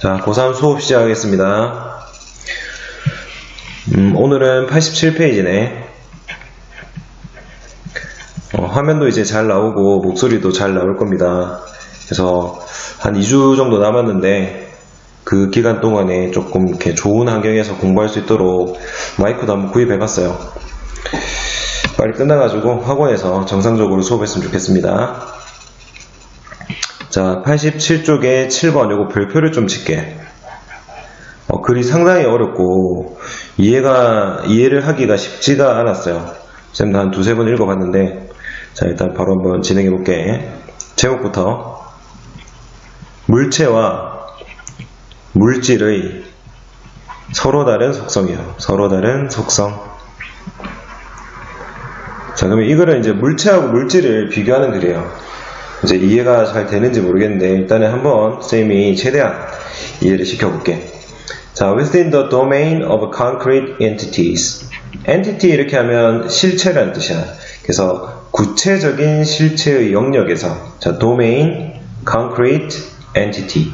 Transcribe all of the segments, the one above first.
자, 고3 수업 시작하겠습니다. 오늘은 87페이지네. 화면도 이제 잘 나오고 목소리도 잘 나올 겁니다. 그래서 한 2주 정도 남았는데 그 기간 동안에 조금 이렇게 좋은 환경에서 공부할 수 있도록 마이크도 한번 구입해 봤어요. 빨리 끝나가지고 학원에서 정상적으로 수업했으면 좋겠습니다. 자, 87쪽에 7번 요거 별표를 좀 칠게. 글이 상당히 어렵고 이해를 하기가 쉽지가 않았어요. 쌤도 한 두세 번 읽어봤는데, 자, 일단 바로 한번 진행해 볼게. 제목부터. 물체와 물질의 서로 다른 속성이요. 서로 다른 속성. 자, 그러면 이거는 이제 물체하고 물질을 비교하는 글이에요. 이제 이해가 잘 되는지 모르겠는데 일단은 한번 쌤이 최대한 이해를 시켜볼게. 자, within the domain of concrete entities. entity 이렇게 하면 실체라는 뜻이야. 그래서 구체적인 실체의 영역에서, 자, domain, concrete, entity.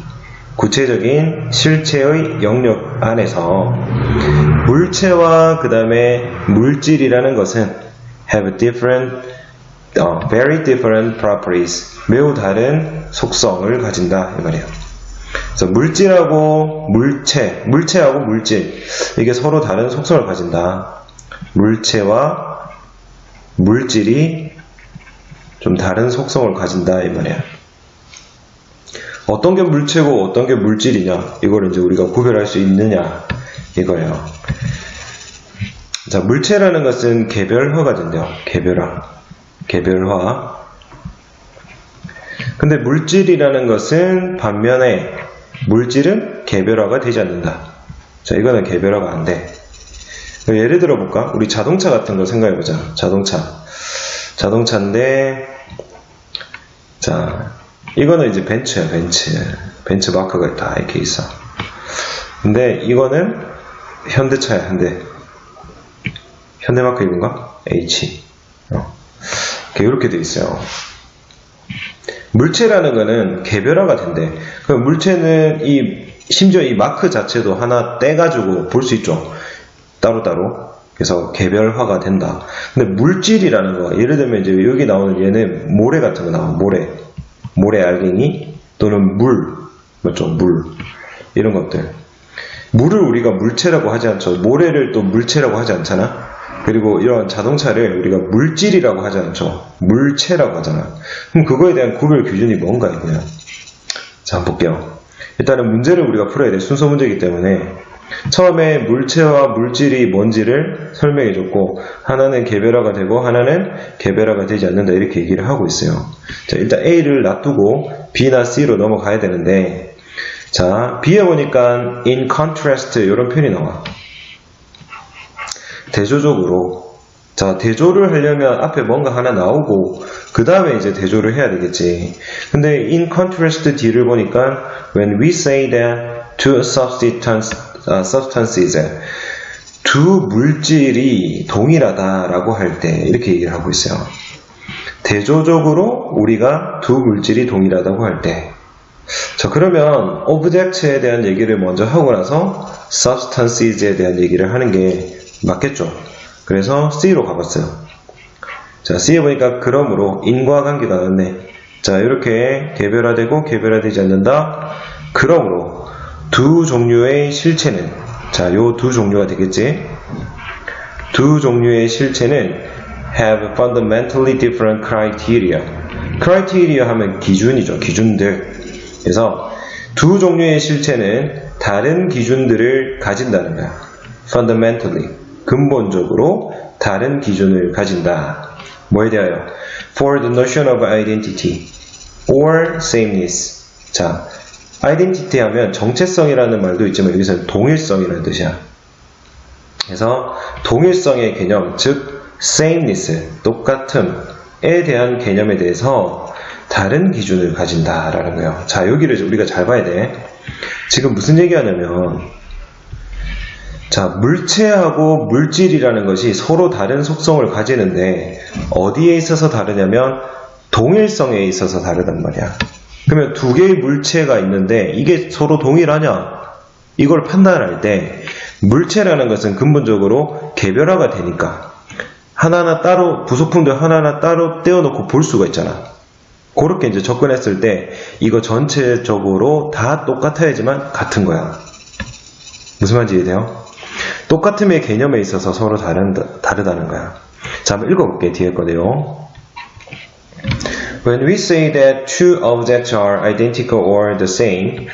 구체적인 실체의 영역 안에서 물체와 그 다음에 물질이라는 것은 have very different properties. 매우 다른 속성을 가진다 이 말이에요. 그래서 물질하고 물체하고 물질, 이게 서로 다른 속성을 가진다. 물체와 물질이 좀 다른 속성을 가진다 이 말이에요. 어떤 게 물체고 어떤 게 물질이냐, 이걸 이제 우리가 구별할 수 있느냐 이거예요. 자, 물체라는 것은 개별화가 된대요. 개별화. 근데 물질이라는 것은 반면에 물질은 개별화가 되지 않는다. 자, 이거는 개별화가 안 돼. 예를 들어 볼까? 우리 자동차 같은 거 생각해 보자. 자동차인데, 자, 이거는 이제 벤츠야, 벤츠 마크가 다 이렇게 있어. 근데 이거는 현대차야, 현대마크 이건가? H. 이렇게 돼 있어요. 물체라는 거는 개별화가 된대. 그럼 물체는 심지어 이 마크 자체도 하나 떼가지고 볼 수 있죠. 따로따로. 그래서 개별화가 된다. 근데 물질이라는 거, 예를 들면 이제 여기 나오는 얘는 모래 같은 거 나와. 모래 알갱이 또는 맞죠? 물. 이런 것들. 물을 우리가 물체라고 하지 않죠. 모래를 또 물체라고 하지 않잖아. 그리고 이런 자동차를 우리가 물질이라고 하지 않죠. 물체라고 하잖아. 그럼 그거에 대한 구별 기준이 뭔가 이거야. 자, 한번 볼게요. 일단은 문제를 우리가 풀어야 돼. 순서 문제이기 때문에 처음에 물체와 물질이 뭔지를 설명해 줬고, 하나는 개별화가 되고 하나는 개별화가 되지 않는다 이렇게 얘기를 하고 있어요. 자, 일단 A를 놔두고 B나 C로 넘어가야 되는데, 자, B에 보니까 in contrast 이런 표현이 나와. 대조적으로. 자, 대조를 하려면 앞에 뭔가 하나 나오고 그 다음에 이제 대조를 해야 되겠지. 근데 in contrast D를 보니까 when we say that two substances, 두 물질이 동일하다라고 할 때 이렇게 얘기를 하고 있어요. 대조적으로 우리가 두 물질이 동일하다고 할 때. 자, 그러면 object에 대한 얘기를 먼저 하고 나서 substances에 대한 얘기를 하는 게 맞겠죠. 그래서 C로 가봤어요. 자, C에 보니까 그러므로 인과관계가 나왔네. 자, 이렇게 개별화되고 개별화되지 않는다. 그러므로 두 종류의 실체는, 자, 요 두 종류가 되겠지. 두 종류의 실체는 have fundamentally different criteria. criteria 하면 기준이죠. 기준들. 그래서 두 종류의 실체는 다른 기준들을 가진다는 거야. fundamentally. 근본적으로 다른 기준을 가진다. 뭐에 대하여? For the notion of identity or sameness. 자, identity 하면 정체성이라는 말도 있지만 여기서는 동일성이라는 뜻이야. 그래서 동일성의 개념, 즉 sameness, 똑같음에 대한 개념에 대해서 다른 기준을 가진다라는 거예요. 자, 여기를 우리가 잘 봐야 돼. 지금 무슨 얘기하냐면, 자, 물체하고 물질이라는 것이 서로 다른 속성을 가지는데 어디에 있어서 다르냐면 동일성에 있어서 다르단 말이야. 그러면 두 개의 물체가 있는데 이게 서로 동일하냐? 이걸 판단할 때 물체라는 것은 근본적으로 개별화가 되니까 하나하나 따로 부속품들 하나하나 따로 떼어놓고 볼 수가 있잖아. 그렇게 이제 접근했을 때 이거 전체적으로 다 똑같아야지만 같은 거야. 무슨 말인지 이해돼요? 똑같음의 개념에 있어서 서로 다르다는 거야. 자, 한번 읽어볼게. 뒤에 거네요. When we say that two objects are identical or the same,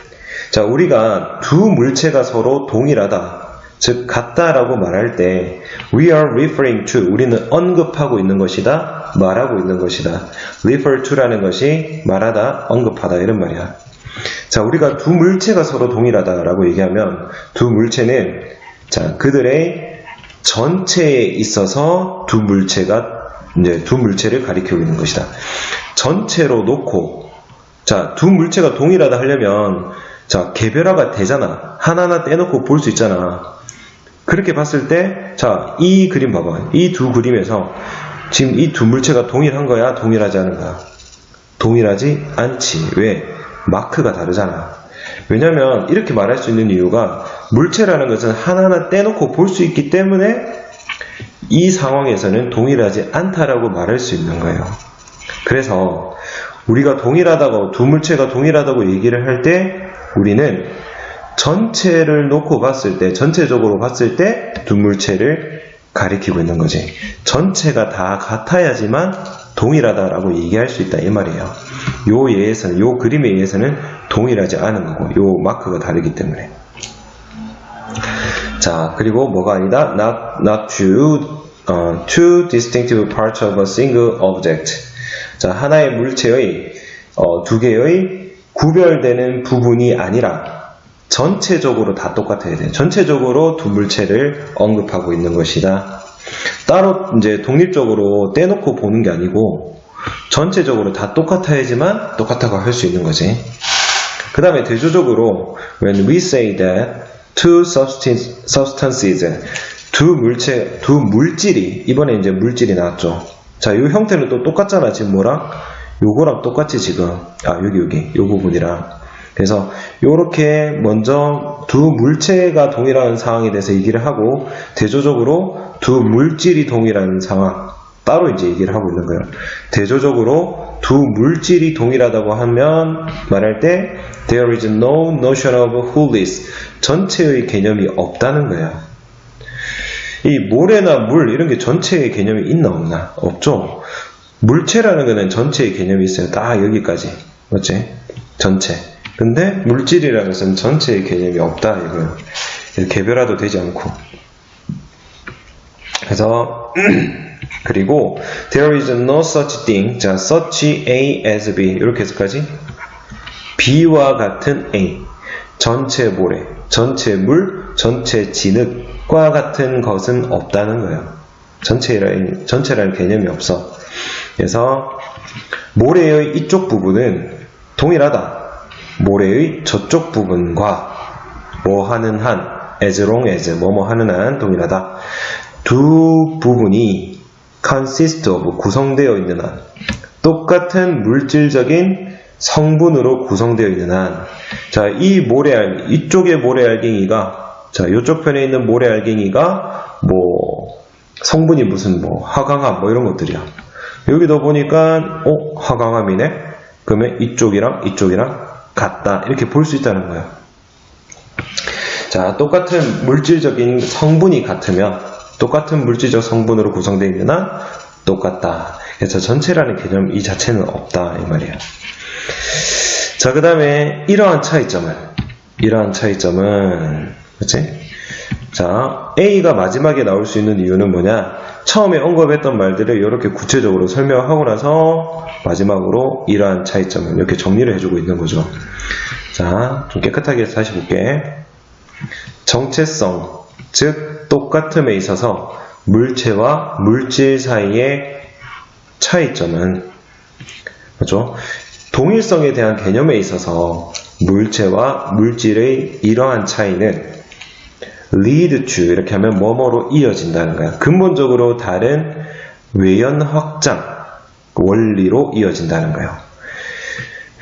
자, 우리가 두 물체가 서로 동일하다, 즉 같다라고 말할 때 we are referring to, 우리는 언급하고 있는 것이다, 말하고 있는 것이다. refer to라는 것이 말하다, 언급하다 이런 말이야. 자, 우리가 두 물체가 서로 동일하다라고 얘기하면 두 물체는 자, 그들의 전체에 있어서 두 물체를 가리키고 있는 것이다. 전체로 놓고 자, 두 물체가 동일하다 하려면 자, 개별화가 되잖아. 하나하나 떼놓고 볼 수 있잖아. 그렇게 봤을 때 자, 이 그림 봐봐. 이 두 그림에서 지금 이 두 물체가 동일한 거야? 동일하지 않은 거야? 동일하지 않지. 왜? 마크가 다르잖아. 왜냐면 이렇게 말할 수 있는 이유가 물체라는 것은 하나하나 떼놓고 볼 수 있기 때문에 이 상황에서는 동일하지 않다라고 말할 수 있는 거예요. 그래서 우리가 동일하다고, 두 물체가 동일하다고 얘기를 할 때 우리는 전체를 놓고 봤을 때, 전체적으로 봤을 때 두 물체를 가리키고 있는 거지. 전체가 다 같아야지만 동일하다라고 얘기할 수 있다 이 말이에요. 요 예에서는, 요 그림에 의해서는 동일하지 않은 거고, 요 마크가 다르기 때문에. 자, 그리고 뭐가 아니다? Not two distinctive parts of a single object. 자, 하나의 물체의 두 개의 구별되는 부분이 아니라 전체적으로 다 똑같아야 돼. 전체적으로 두 물체를 언급하고 있는 것이다. 따로 이제 독립적으로 떼놓고 보는 게 아니고 전체적으로 다 똑같아야지만 똑같다고 할 수 있는 거지. 그 다음에 대조적으로 when we say that two substances, 두 물질이, 이번에 이제 물질이 나왔죠. 자, 이 형태는 또 똑같잖아. 지금 뭐랑? 요거랑 똑같이 지금. 여기. 요 부분이랑. 그래서 요렇게 먼저 두 물체가 동일한 상황에 대해서 얘기를 하고 대조적으로 두 물질이 동일한 상황 따로 이제 얘기를 하고 있는 거예요. 대조적으로 두 물질이 동일하다고 하면 말할 때 there is no notion of wholeness, 전체의 개념이 없다는 거예요. 이 모래나 물 이런 게 전체의 개념이 있나 없나? 없죠. 물체라는 거는 전체의 개념이 있어요. 딱 여기까지. 맞지? 전체. 근데 물질이라는 것은 전체의 개념이 없다 이거예요. 개별화도 되지 않고. 그래서 그리고 there is no such thing. 자, such A as B 이렇게 해석하지? B와 같은 A. 전체 모래, 전체 물, 전체 진흙과 같은 것은 없다는 거예요. 전체라는 개념이 없어. 그래서 모래의 이쪽 부분은 동일하다. 모래의 저쪽 부분과 뭐 하는 한, as long as, 뭐뭐 하는 한 동일하다. 두 부분이 consist of, 구성되어 있는 한, 똑같은 물질적인 성분으로 구성되어 있는 한. 자, 이쪽의 모래알갱이가, 자, 이쪽 편에 있는 모래알갱이가 뭐 성분이 무슨 뭐 화강암 뭐 이런 것들이야. 여기도 보니까 화강암이네. 그러면 이쪽이랑 같다 이렇게 볼 수 있다는 거예요. 자, 똑같은 물질적인 성분이 같으면 똑같은 물질적 성분으로 구성되어 있는 한 똑같다. 그래서 전체라는 개념 이 자체는 없다 이 말이에요. 자, 그 다음에 이러한 차이점은 그치? 자, A가 마지막에 나올 수 있는 이유는 뭐냐? 처음에 언급했던 말들을 이렇게 구체적으로 설명하고 나서 마지막으로 이러한 차이점을 이렇게 정리를 해주고 있는 거죠. 자, 좀 깨끗하게 다시 볼게. 정체성, 즉 똑같음에 있어서 물체와 물질 사이의 차이점은 그렇죠? 동일성에 대한 개념에 있어서 물체와 물질의 이러한 차이는 lead to 이렇게 하면 뭐뭐로 이어진다는 거야. 근본적으로 다른 외연 확장 원리로 이어진다는 거예요.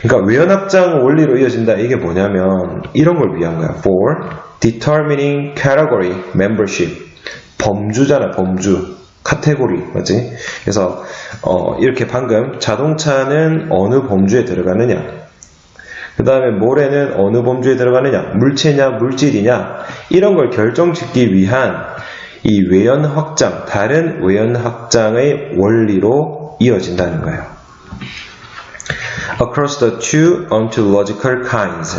그러니까 외연확장 원리로 이어진다. 이게 뭐냐면 이런 걸 위한 거야. For determining category membership. 범주잖아, 범주. 카테고리, 맞지? 그래서 이렇게 방금 자동차는 어느 범주에 들어가느냐, 그 다음에 모래는 어느 범주에 들어가느냐, 물체냐 물질이냐, 이런 걸 결정짓기 위한 이 외연 확장, 다른 외연 확장의 원리로 이어진다는 거예요. Across the two ontological kinds.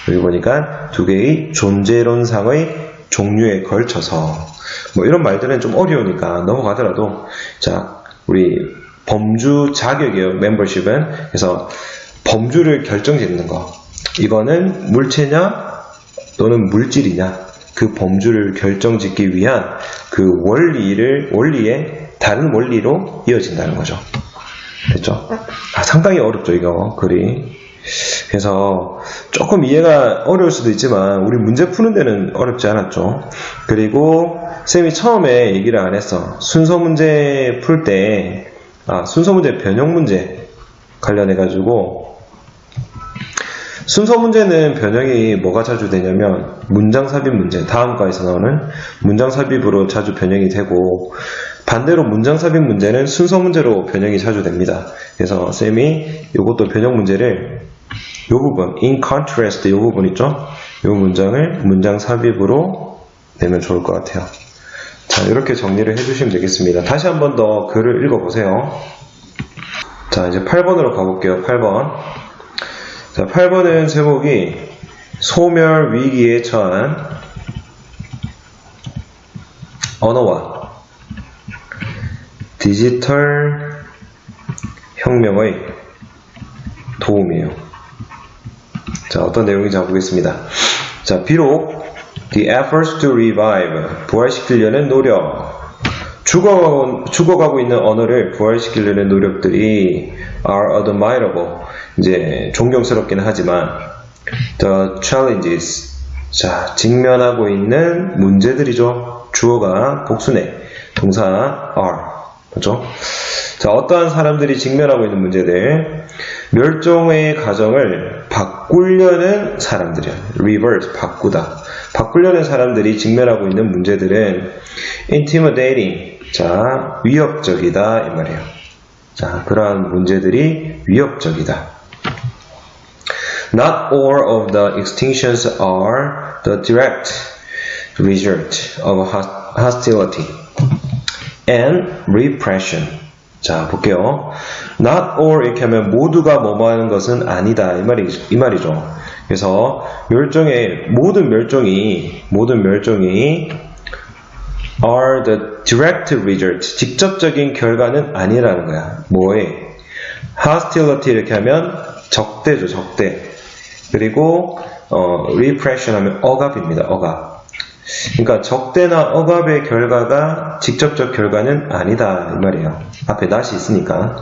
여기 보니까 두 개의 존재론상의 종류에 걸쳐서, 뭐 이런 말들은 좀 어려우니까 넘어가더라도, 자, 우리 범주 자격이에요, 멤버십은. 그래서 범주를 결정짓는 거, 이거는 물체냐 또는 물질이냐, 그 범주를 결정짓기 위한 그 원리의 다른 원리로 이어진다는 거죠. 됐죠? 상당히 어렵죠, 이거 글이. 그래서 조금 이해가 어려울 수도 있지만 우리 문제 푸는 데는 어렵지 않았죠. 그리고 쌤이 처음에 얘기를 안 했어. 순서 문제 풀 때, 순서 문제 변형 문제 관련해 가지고, 순서 문제는 변형이 뭐가 자주 되냐면 문장 삽입 문제, 다음 과에서 나오는 문장 삽입으로 자주 변형이 되고, 반대로 문장 삽입 문제는 순서 문제로 변형이 자주 됩니다. 그래서 쌤이 이것도 변형 문제를 이 부분, in contrast 이 부분 있죠? 이 문장을 문장 삽입으로 내면 좋을 것 같아요. 자, 이렇게 정리를 해주시면 되겠습니다. 다시 한 번 더 글을 읽어보세요. 자, 이제 8번으로 가볼게요. 8번. 자, 8번은 제목이 소멸 위기에 처한 언어와 디지털 혁명의 도움이에요. 자, 어떤 내용인지 한번 보겠습니다. 자, 비록 the efforts to revive, 부활시키려는 노력, 죽어가고 있는 언어를 부활시키려는 노력들이 are admirable, 이제 존경스럽긴 하지만 the challenges, 자, 직면하고 있는 문제들이죠. 주어가 복수네, 동사 are, 그렇죠? 자, 어떠한 사람들이 직면하고 있는 문제들, 멸종의 과정을 바꾸려는 사람들이야. revert, 바꾸려는 사람들이 직면하고 있는 문제들은 intimidating, 자, 위협적이다 이 말이에요. 자, 그러한 문제들이 위협적이다. Not all of the extinctions are the direct result of hostility and repression. 자, 볼게요. Not all 이렇게 하면 모두가 뭐뭐 하는 것은 아니다 이 말이죠. 그래서 모든 멸종이 are the direct result, 직접적인 결과는 아니라는 거야. 뭐에? hostility 이렇게 하면 적대죠, 적대. 그리고 repression 하면 억압입니다, 억압. 그러니까 적대나 억압의 결과가 직접적 결과는 아니다 이 말이에요. 앞에 not이 있으니까.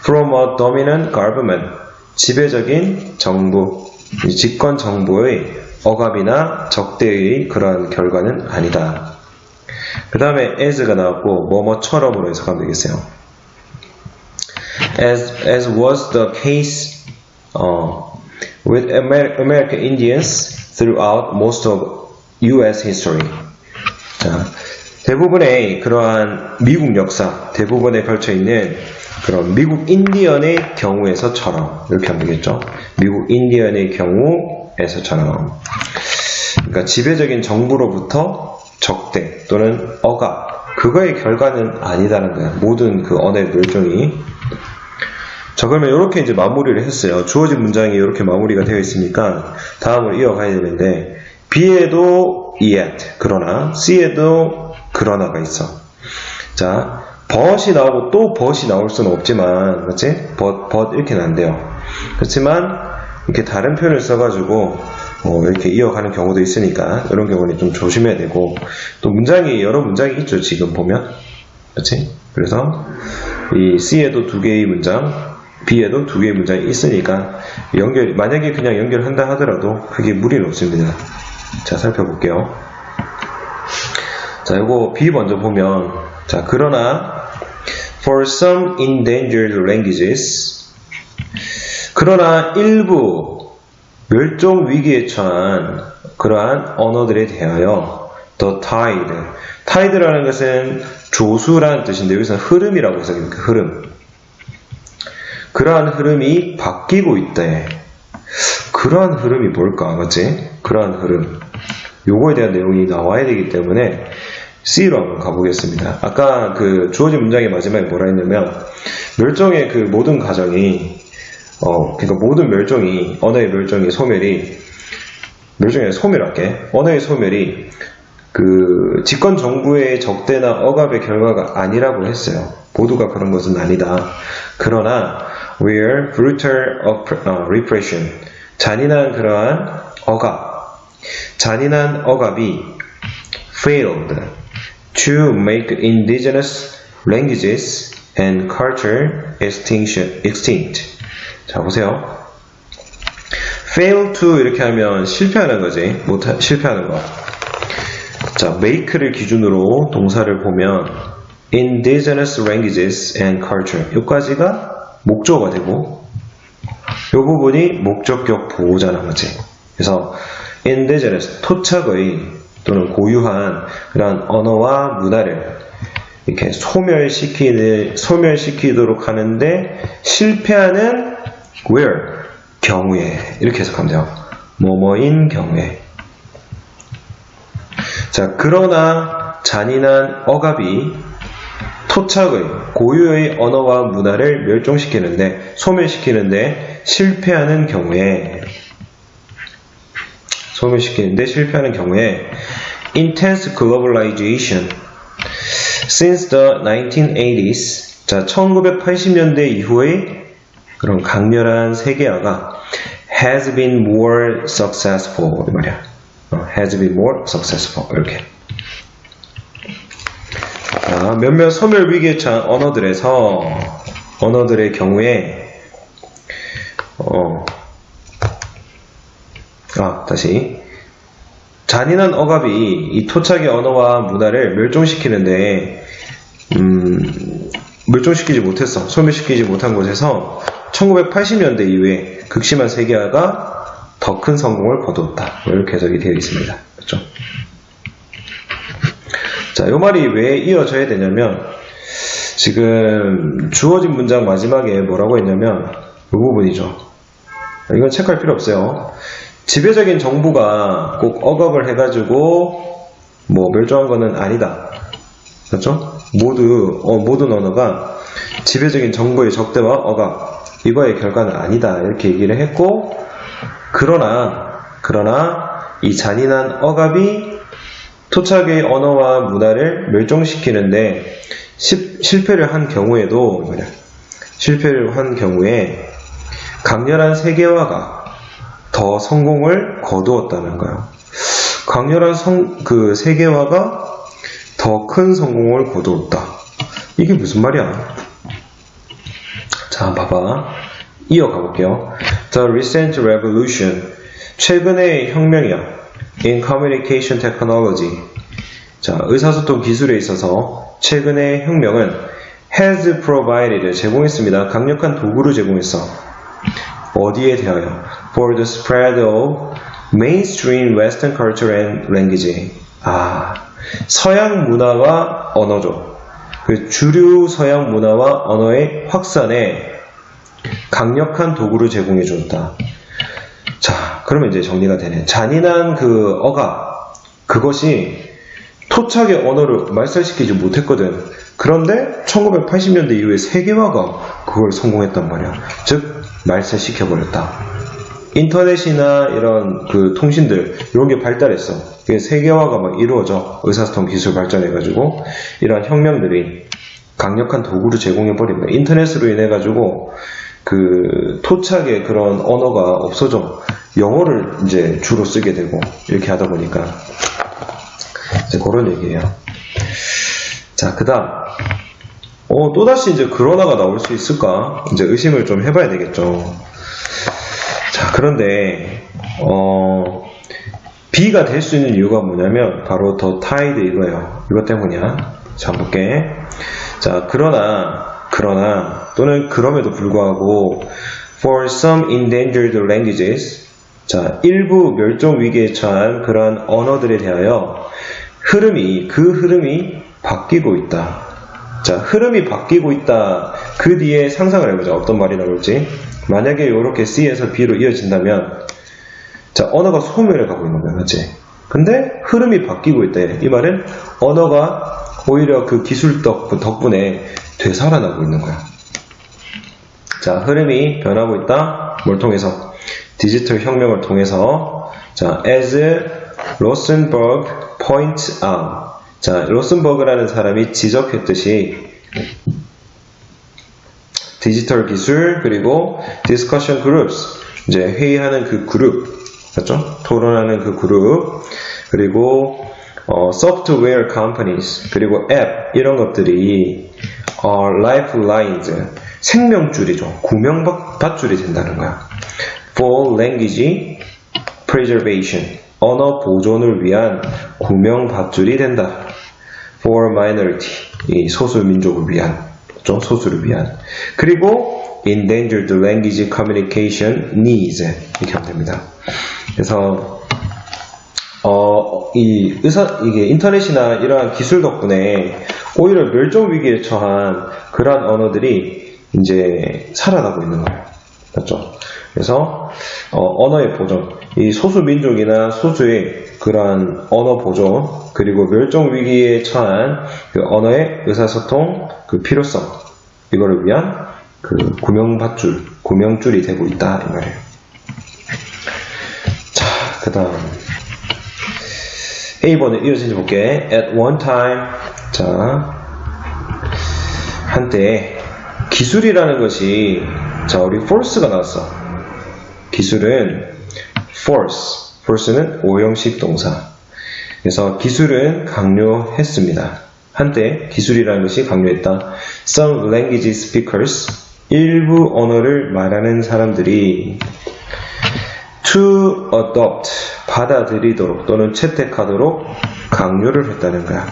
From a dominant government, 지배적인 정부, 집권 정부의 억압이나 적대의 그러한 결과는 아니다. 그 다음에 as가 나왔고 뭐뭐처럼으로 해석하면 되겠어요. As was the case with American Indians throughout most of U.S. history. 자, 대부분의 그러한 미국 역사, 대부분에 걸쳐 있는 그런 미국 인디언의 경우에서처럼, 이렇게 하면 되겠죠. 미국 인디언의 경우에서처럼. 그러니까 지배적인 정부로부터 적대 또는 억압, 그거의 결과는 아니다는 거야. 모든 그 언어의 멸종이. 자, 그러면 이렇게 이제 마무리를 했어요. 주어진 문장이 이렇게 마무리가 되어 있으니까 다음으로 이어가야 되는데, B에도 yet, 그러나, C에도 그러나가 있어. 자, but이 나오고 또 but이 나올 수는 없지만, 그렇지? but 이렇게는 안 돼요. 그렇지만, 이렇게 다른 표현을 써가지고, 이렇게 이어가는 경우도 있으니까, 이런 경우는 좀 조심해야 되고, 또 여러 문장이 있죠, 지금 보면. 그렇지? 그래서, 이 C에도 두 개의 문장, B에도 두 개의 문장이 있으니까, 만약에 그냥 연결한다 하더라도, 크게 무리는 없습니다. 자, 살펴볼게요. 자, 이거 B 먼저 보면, 자, 그러나 for some endangered languages, 그러나 일부 멸종 위기에 처한 그러한 언어들에 대하여 the tide라는 것은 조수라는 뜻인데 여기서는 흐름이라고 해석입니다. 흐름. 그러한 흐름이 바뀌고 있대. 그러한 흐름이 뭘까? 맞지? 그러한 흐름. 요거에 대한 내용이 나와야 되기 때문에 C로 한번 가보겠습니다. 아까 그 주어진 문장의 마지막에 뭐라 했냐면 멸종의 그 모든 과정이 그러니까 모든 멸종이 언어의 멸종이 소멸할게. 언어의 소멸이 그 집권 정부의 적대나 억압의 결과가 아니라고 했어요. 모두가 그런 것은 아니다. 그러나 where brutal repression 잔인한 억압이 failed to make indigenous languages and culture extinct. 자, 보세요. fail to 이렇게 하면 실패하는 거지. 실패하는 거. 자, make를 기준으로 동사를 보면 indigenous languages and culture 여기까지가 목적어가 되고 이 부분이 목적격 보호자라는 거지. 그래서 indigenous 토착의 또는 고유한 그런 언어와 문화를 이렇게 소멸시키도록 하는데 실패하는 where 경우에 이렇게 해석하면 돼요. 뭐뭐인 경우에. 자, 그러나 잔인한 억압이 토착의 고유의 언어와 문화를 소멸시키는데 실패하는 경우에 intense globalization since the 1980s 자, 1980년대 이후의 그런 강렬한 세계화가 has been more successful 이 말이야. has been more successful 이렇게. 자, 몇몇 소멸 위기에 처한 언어들의 경우에 다시 잔인한 억압이 이 토착의 언어와 문화를 소멸시키지 못한 곳에서 1980년대 이후에 극심한 세계화가 더 큰 성공을 거두었다. 이렇게 해석이 되어 있습니다. 그렇죠? 자, 이 말이 왜 이어져야 되냐면 지금 주어진 문장 마지막에 뭐라고 했냐면 이 부분이죠. 이건 체크할 필요 없어요. 지배적인 정부가 꼭 억압을 해가지고 멸종한 거는 아니다. 그렇죠? 모든 언어가 지배적인 정부의 적대와 억압 이거의 결과는 아니다. 이렇게 얘기를 했고 그러나 이 잔인한 억압이 토착의 언어와 문화를 멸종시키는데 실패를 한 경우에 강렬한 세계화가 더 성공을 거두었다는 거예요. 강렬한 세계화가 더 큰 성공을 거두었다. 이게 무슨 말이야? 자, 봐봐. 이어가 볼게요. The recent revolution. 최근의 혁명이야. In communication technology. 자, 의사소통 기술에 있어서 최근의 혁명은 has provided. 제공했습니다. 강력한 도구를 제공했어. 어디에 대하여? For the spread of mainstream Western culture and language. 서양 문화와 언어죠. 그 주류 서양 문화와 언어의 확산에 강력한 도구를 제공해 줬다. 자, 그러면 이제 정리가 되네. 잔인한 그 억압, 그것이 토착의 언어를 말살시키지 못했거든. 그런데 1980년대 이후에 세계화가 그걸 성공했단 말이야. 즉, 말살시켜버렸다. 인터넷이나 이런 그 통신들, 이런 게 발달했어. 그게 세계화가 막 이루어져. 의사소통 기술 발전해가지고, 이러한 혁명들이 강력한 도구를 제공해버립니다. 인터넷으로 인해가지고, 그 토착의 그런 언어가 없어져. 영어를 이제 주로 쓰게 되고, 이렇게 하다 보니까. 이제 그런 얘기예요. 자, 그 다음. 또다시 이제 그러나가 나올 수 있을까? 이제 의심을 좀 해봐야 되겠죠. 자, 그런데, B가 될 수 있는 이유가 뭐냐면, 바로 더 타이드 이거예요. 이것 때문이야. 자, 볼게. 자, 그러나, 또는 그럼에도 불구하고, For some endangered languages, 자, 일부 멸종 위기에 처한 그런 언어들에 대하여 그 흐름이 바뀌고 있다. 자, 흐름이 바뀌고 있다. 그 뒤에 상상을 해보자. 어떤 말이 나올지. 만약에 이렇게 C에서 B로 이어진다면, 자, 언어가 소멸해 가고 있는 거야, 맞지? 근데 흐름이 바뀌고 있다. 이 말은 언어가 오히려 그 기술 덕분에 되살아나고 있는 거야. 자, 흐름이 변하고 있다. 뭘 통해서? 디지털 혁명을 통해서. 자, as Rosenberg points out. 자, 로슨버그라는 사람이 지적했듯이 디지털 기술 그리고 discussion groups, 이제 회의하는 그 그룹, 맞죠? 토론하는 그 그룹, 그리고 software companies, 그리고 앱 이런 것들이 lifelines, 생명줄이죠. 구명받줄이 된다는 거야. for language preservation, 언어 보존을 위한 구명받줄이 된다. for minority, 이 소수민족을 위한, 그렇죠? 소수를 위한. 그리고 endangered language communication needs, 이렇게 하면 됩니다. 그래서 이게 인터넷이나 이러한 기술 덕분에 오히려 멸종 위기에 처한 그러한 언어들이 이제 살아나고 있는 거예요. 맞죠? 그래서 언어의 보존, 이 소수 민족이나 소수의 그러한 언어 보존, 그리고 멸종 위기에 처한 그 언어의 의사소통 그 필요성, 이거를 위한 그 구명줄이 되고 있다 이 말이에요. 자, 그다음 A번에 이어진지 볼게. At one time, 자, 한때 기술이라는 것이, 자, 우리 force가 나왔어. 기술은 force는 오형식 동사. 그래서 기술은 강요했습니다. 한때 기술이라는 것이 강요했다. Some language speakers, 일부 언어를 말하는 사람들이 to adopt, 받아들이도록 또는 채택하도록 강요를 했다는 거야.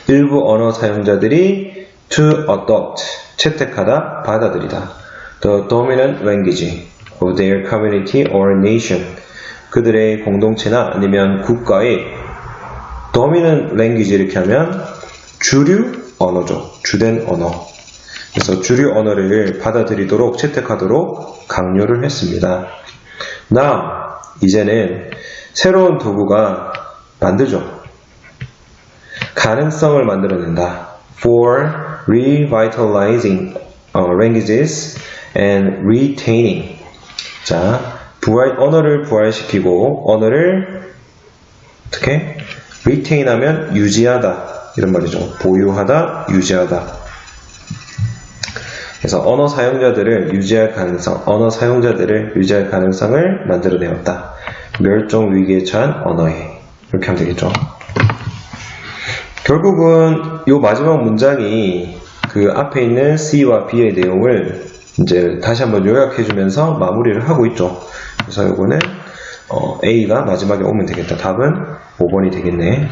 일부 언어 사용자들이 to adopt, 채택하다, 받아들이다. The dominant language of their community or nation, 그들의 공동체나 아니면 국가의 dominant language 이렇게 하면 주류 언어죠. 주된 언어. 그래서 주류 언어를 받아들이도록 채택하도록 강요를 했습니다. Now, 이제는 새로운 도구가 만들죠. 가능성을 만들어낸다. For revitalizing languages and retaining. 자, 언어를 부활시키고 언어를 어떻게? retain 하면 유지하다 이런 말이죠. 보유하다, 유지하다. 그래서 언어 사용자들을 유지할 가능성을 만들어내었다. 멸종 위기에 처한 언어에. 이렇게 하면 되겠죠. 결국은 이 마지막 문장이 그 앞에 있는 C와 B의 내용을 이제 다시 한번 요약해주면서 마무리를 하고 있죠. 그래서 이거는 A가 마지막에 오면 되겠다. 답은 5번이 되겠네.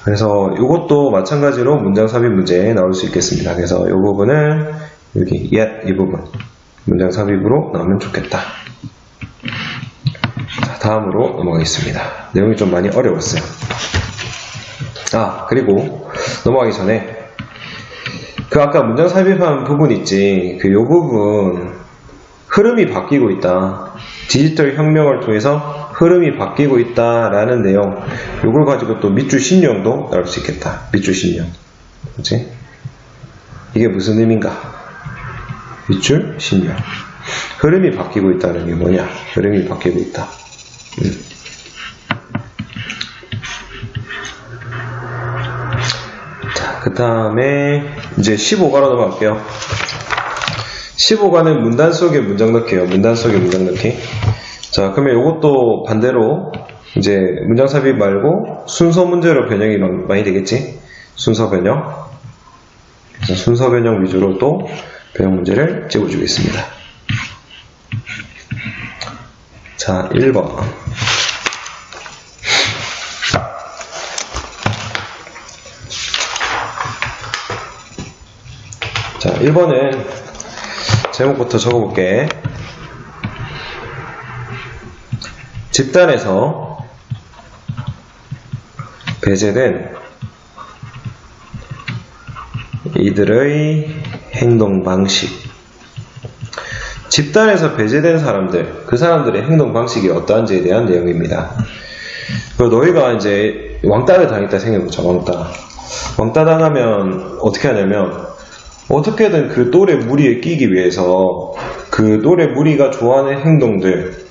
그래서 이것도 마찬가지로 문장 삽입 문제에 나올 수 있겠습니다. 그래서 이 부분은 여기 yet 이 부분 문장 삽입으로 나오면 좋겠다. 자, 다음으로 넘어가겠습니다. 내용이 좀 많이 어려웠어요. 그리고 넘어가기 전에 그 아까 문장 삽입한 부분 있지. 요 부분 흐름이 바뀌고 있다. 디지털 혁명을 통해서 흐름이 바뀌고 있다라는 내용, 요걸 가지고 또 밑줄 신용도 나올 수 있겠다. 밑줄 신용. 그치? 이게 무슨 의미인가? 밑줄 신용. 흐름이 바뀌고 있다는 게 뭐냐? 흐름이 바뀌고 있다. 자, 그 다음에 이제 15가로 넘어갈게요. 15가는 문단 속에 문장 넣기예요. 문단 속에 문장 넣기. 자, 그러면 이것도 반대로 이제 문장 삽입 말고 순서 문제로 변형이 많이 되겠지? 순서 변형. 그래서 순서 변형 위주로 또 변형 문제를 찍어주겠습니다. 자, 1번. 자, 1번은 제목부터 적어볼게. 집단에서 배제된 이들의 행동 방식. 집단에서 배제된 사람들, 그 사람들의 행동 방식이 어떠한지에 대한 내용입니다. 그리고 너희가 이제 왕따를 당했다 생각해보자. 왕따 당하면 어떻게 하냐면 어떻게든 그 또래 무리에 끼기 위해서 그 또래 무리가 좋아하는 행동들,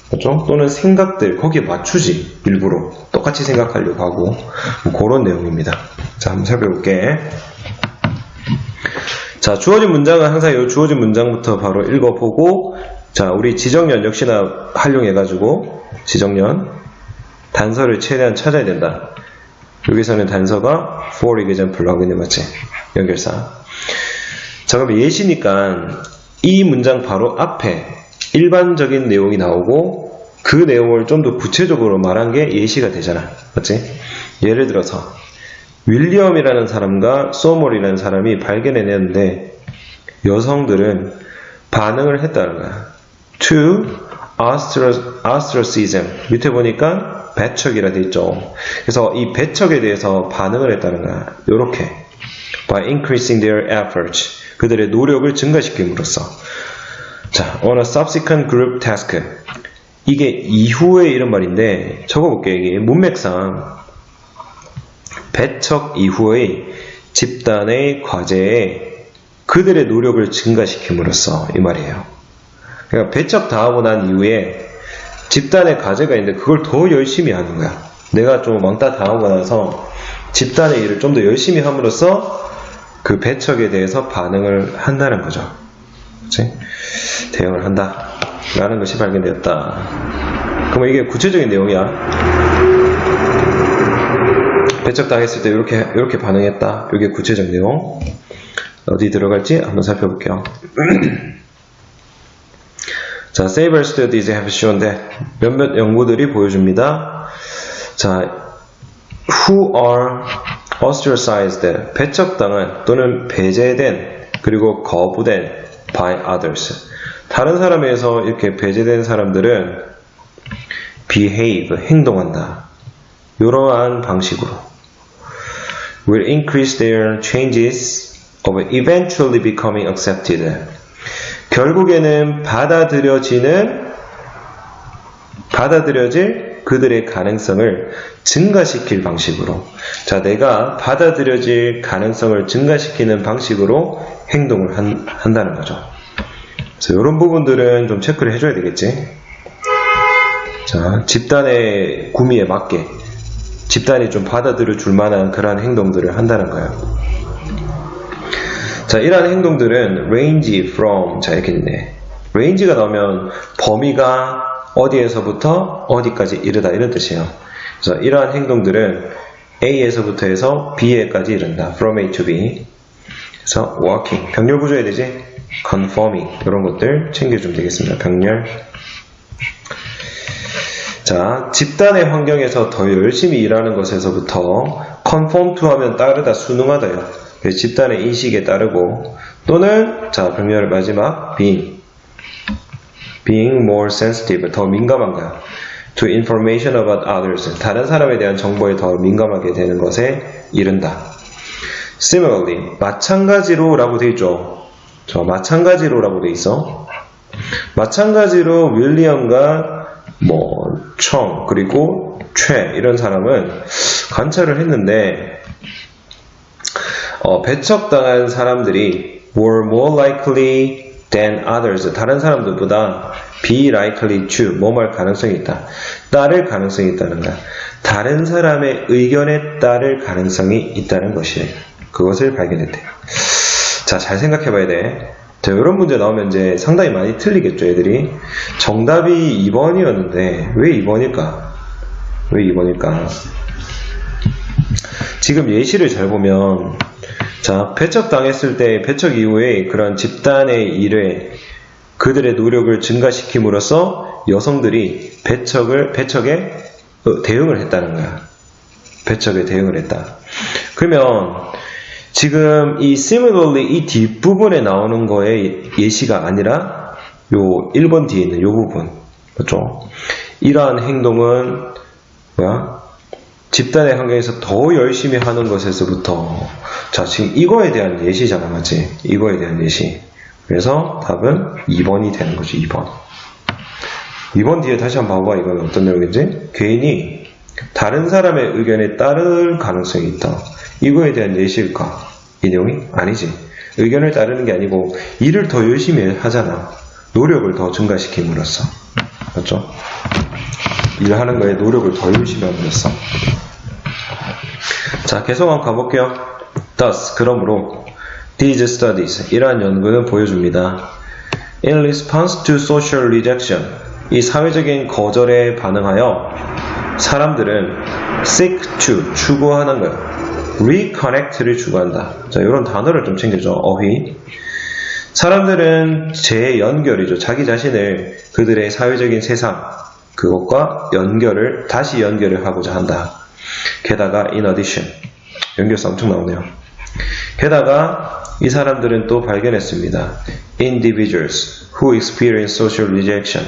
그렇죠? 또는 생각들 거기에 맞추지. 일부러 똑같이 생각하려고 하고 뭐 그런 내용입니다. 자, 한번 살펴볼게. 자, 주어진 문장은 항상 이 주어진 문장부터 바로 읽어보고, 자, 우리 지정연 역시나 활용해가지고 지정연 단서를 최대한 찾아야 된다. 여기서는 단서가 for example로 하고 있는 거지. 연결사. 자, 그럼 예시니까 이 문장 바로 앞에 일반적인 내용이 나오고 그 내용을 좀 더 구체적으로 말한 게 예시가 되잖아. 맞지? 예를 들어서 윌리엄이라는 사람과 소몰이라는 사람이 발견해냈는데 여성들은 반응을 했다는 거야. To ostracism. 밑에 보니까 배척이라 돼 있죠. 그래서 이 배척에 대해서 반응을 했다는 거야. 요렇게. By increasing their efforts. 그들의 노력을 증가시킴으로써. 자, on a subsequent group task. 이게 이후에 이런 말인데 적어볼게요. 이게 문맥상 배척 이후의 집단의 과제에 그들의 노력을 증가시킴으로써 이 말이에요. 그러니까 배척 당하고 난 이후에 집단의 과제가 있는데 그걸 더 열심히 하는 거야. 내가 좀 왕따 당하고 나서 집단의 일을 좀 더 열심히 함으로써 그 배척에 대해서 반응을 한다는 거죠. 그치? 대응을 한다 라는 것이 발견되었다. 그러면 이게 구체적인 내용이야. 배척당했을 때 이렇게 반응했다. 이게 구체적 내용. 어디 들어갈지 한번 살펴볼게요. 자, several studies have shown that 몇몇 연구들이 보여줍니다. 자, who are ostracized, 배척당한 또는 배제된 그리고 거부된 by others. 다른 사람에서 이렇게 배제된 사람들은 behave, 행동한다. 이러한 방식으로 will increase their changes of eventually becoming accepted. 결국에는 받아들여질 그들의 가능성을 증가시킬 방식으로. 자, 내가 받아들여질 가능성을 증가시키는 방식으로 행동을 한다는 거죠. 그래서 이런 부분들은 좀 체크를 해줘야 되겠지. 자, 집단의 구미에 맞게 집단이 좀 받아들여 줄 만한 그러한 행동들을 한다는 거예요. 자, 이러한 행동들은 range from, 자, 이렇게 있네. range가 나오면 범위가 어디에서부터 어디까지 이르다 이런 뜻이에요. 그래서 이러한 행동들은 A에서부터 해서 B에까지 이른다. from A to B. 그래서 walking, 병렬 구조해야 되지. conforming, 이런 것들 챙겨주면 되겠습니다. 병렬. 자, 집단의 환경에서 더 열심히 일하는 것에서부터 conform to 하면 따르다, 순응하다요. 집단의 인식에 따르고 또는 자, 병렬 마지막 being more sensitive, 더 민감한 거야. to information about others, 다른 사람에 대한 정보에 더 민감하게 되는 것에 이른다. Similarly, 마찬가지로 라고 돼 있죠. 저 마찬가지로 라고 돼 있어. 마찬가지로 윌리엄과 청 그리고 최 이런 사람은 관찰을 했는데 배척당한 사람들이 were more likely than others, 다른 사람들보다 be likely to, 뭐할 가능성이 있다, 따를 가능성이 있다는 거야. 다른 사람의 의견에 따를 가능성이 있다는 것이에요. 그것을 발견했대요. 자, 잘 생각해 봐야 돼. 자, 이런 문제 나오면 이제 상당히 많이 틀리겠죠, 애들이. 정답이 2번이었는데 왜 2번일까? 왜 2번일까? 지금 예시를 잘 보면, 자, 배척당했을 때 배척 이후에 그런 집단의 일에 그들의 노력을 증가시킴으로써 여성들이 배척에 대응을 했다는 거야. 배척에 대응을 했다. 그러면 지금 이 similarly 이 뒷부분에 나오는 거의 예시가 아니라 요 1번 뒤에 있는 요 부분. 그렇죠? 이러한 행동은 뭐야? 집단의 환경에서 더 열심히 하는 것에서부터 자, 지금 이거에 대한 예시잖아, 맞지? 이거에 대한 예시. 그래서 답은 2번이 되는 거죠, 2번. 2번 뒤에 다시 한번 봐봐. 이건 어떤 내용인지. 괜히 다른 사람의 의견에 따를 가능성이 있다. 이거에 대한 예시일까? 이 내용이? 아니지. 의견을 따르는 게 아니고 일을 더 열심히 하잖아. 노력을 더 증가시킴으로써. 맞죠? 일하는 거에 노력을 더 열심히 함으로써. 자, 계속 한번 가볼게요. Thus, 그러므로 these studies, 이러한 연구는 보여줍니다. In response to social rejection, 이 사회적인 거절에 반응하여 사람들은 seek to, 추구하는 것, reconnect를 추구한다. 자, 이런 단어를 좀 챙겨줘. 어휘. 사람들은 재연결이죠. 자기 자신을 그들의 사회적인 세상, 그것과 다시 연결을 하고자 한다. 게다가 in addition, 연결성 엄청 나오네요. 게다가 이 사람들은 또 발견했습니다. Individuals who experience social rejection,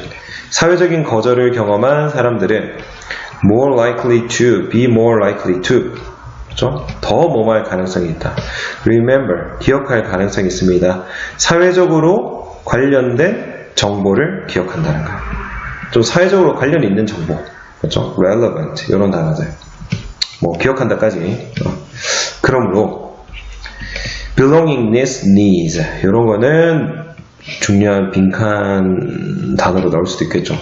사회적인 거절을 경험한 사람들은 more likely to, be more likely to, 그렇죠? 더 뭐할 가능성이 있다. Remember, 기억할 가능성이 있습니다. 사회적으로 관련된 정보를 기억한다는 거예요. 좀 사회적으로 관련이 있는 정보, 그렇죠? relevant, 이런 단어들. 뭐 기억한다까지. 그러므로 belongingness needs, 이런 거는 중요한 빈칸 단어로 나올 수도 있겠죠.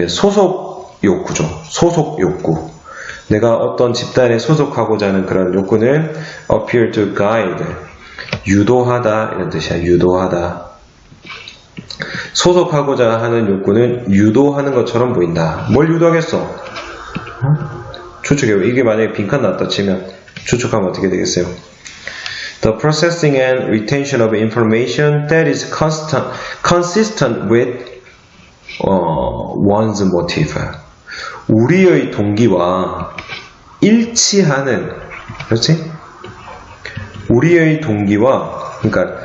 소속 욕구죠. 소속 욕구. 내가 어떤 집단에 소속하고자 하는 그런 욕구는 appear to guide, 유도하다 이런 뜻이야. 유도하다. 소속하고자 하는 욕구는 유도하는 것처럼 보인다. 뭘 유도하겠어? 추측해. 이게 만약에 빈칸 났다 치면 추측하면 어떻게 되겠어요? The processing and retention of information that is consistent with one's motive. 우리의 동기와 일치하는, 그렇지? 우리의 동기와, 그러니까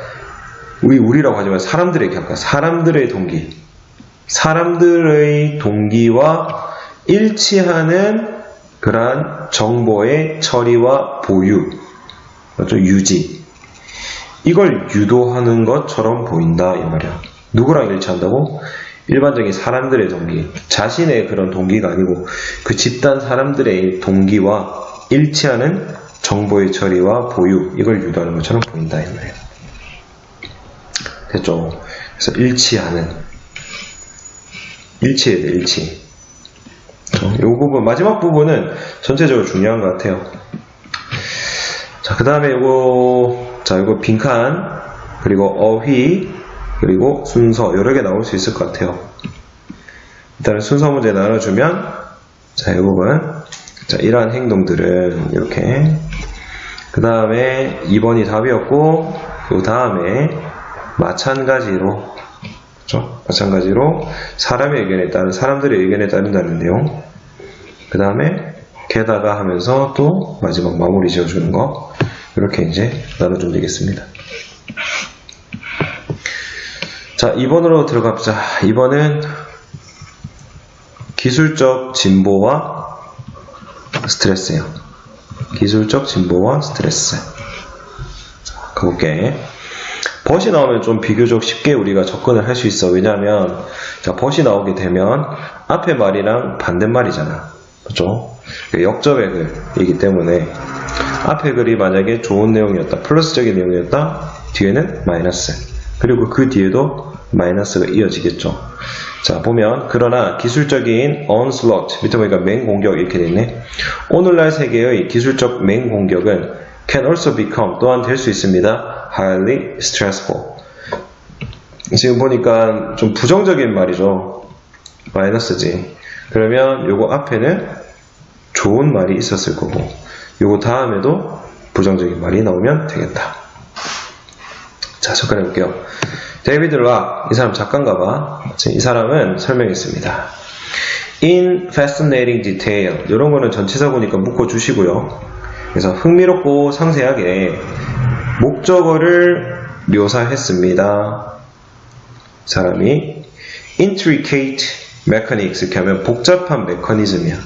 우리라고 하지만 사람들의 격과 사람들의 동기, 사람들의 동기와 일치하는 그러한 정보의 처리와 보유, 그렇죠? 유지, 이걸 유도하는 것처럼 보인다 이 말이야. 누구랑 일치한다고? 일반적인 사람들의 동기, 자신의 그런 동기가 아니고 그 집단 사람들의 동기와 일치하는 정보의 처리와 보유, 이걸 유도하는 것처럼 보인다 이 말이야. 됐죠? 그래서 일치해야 돼, 일치. 이 부분, 마지막 부분은 전체적으로 중요한 것 같아요. 자, 그 다음에 요거 빈칸, 그리고 어휘, 그리고 순서, 여러 개 나올 수 있을 것 같아요. 일단은 순서 문제 나눠주면, 자, 이 부분. 자, 이러한 행동들은 이렇게. 그 다음에 2번이 답이었고, 그 다음에 마찬가지로, 그렇죠? 마찬가지로 사람들의 의견에 따른다는 내용. 그 다음에 게다가 하면서 또 마지막 마무리 지어주는 거. 이렇게 이제 나눠주면 되겠습니다. 자, 2번으로 들어갑시다. 2번은 기술적 진보와 스트레스예요. 기술적 진보와 스트레스. 자, 가볼게. 벗이 나오면 좀 비교적 쉽게 우리가 접근을 할 수 있어. 왜냐하면 자, 벗이 나오게 되면 앞에 말이랑 반대말이잖아. 그렇죠? 역접의 글이기 때문에 앞에 글이 만약에 좋은 내용이었다, 플러스적인 내용이었다, 뒤에는 마이너스. 그리고 그 뒤에도 마이너스가 이어지겠죠. 자, 보면 그러나 기술적인 onslaught, 밑에 보니까 맹공격 이렇게 되어있네. 오늘날 세계의 기술적 맹공격은 can also become, 또한 될 수 있습니다. highly stressful. 지금 보니까 좀 부정적인 말이죠. 마이너스지. 그러면 요거 앞에는 좋은 말이 있었을 거고, 요거 다음에도 부정적인 말이 나오면 되겠다. 자, 접근해 볼게요. 데이비드 락, 이 사람 작가인가봐. 이 사람은 설명했습니다. In fascinating detail, 이런 거는 전치사 보니까 묶어주시고요. 그래서 흥미롭고 상세하게 목적어를 묘사했습니다. 사람이 intricate mechanics 이렇게 하면 복잡한 메커니즘이야.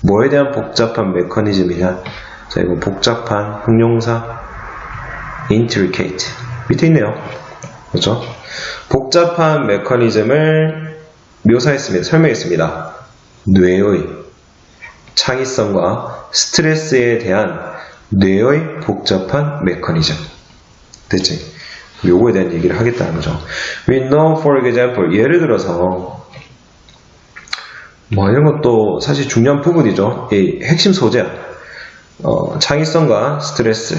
뭐에 대한 복잡한 메커니즘이냐? 자, 이거 복잡한 형용사 intricate 밑에 있네요. 그렇죠? 복잡한 메커니즘을 묘사했습니다. 설명했습니다. 뇌의 창의성과 스트레스에 대한 뇌의 복잡한 메커니즘. 됐지? 요거에 대한 얘기를 하겠다는 거죠. We know, for example, 예를 들어서 뭐 이런 것도 사실 중요한 부분이죠. 이 핵심 소재야. 창의성과 스트레스에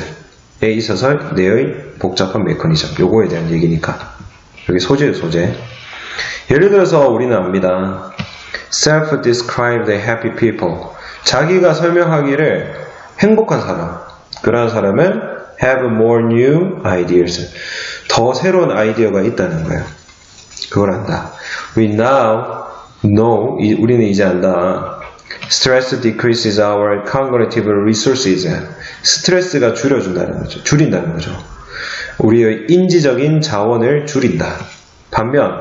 있어서 뇌의 복잡한 메커니즘. 요거에 대한 얘기니까. 여기 소재예요, 소재. 예를 들어서 우리는 압니다. Self-described happy people. 자기가 설명하기를 행복한 사람. 그러한 사람은 have more new ideas. 더 새로운 아이디어가 있다는 거예요. 그걸 안다. We now know. 우리는 이제 안다. Stress decreases our cognitive resources. 스트레스가 줄인다는 거죠. 우리의 인지적인 자원을 줄인다. 반면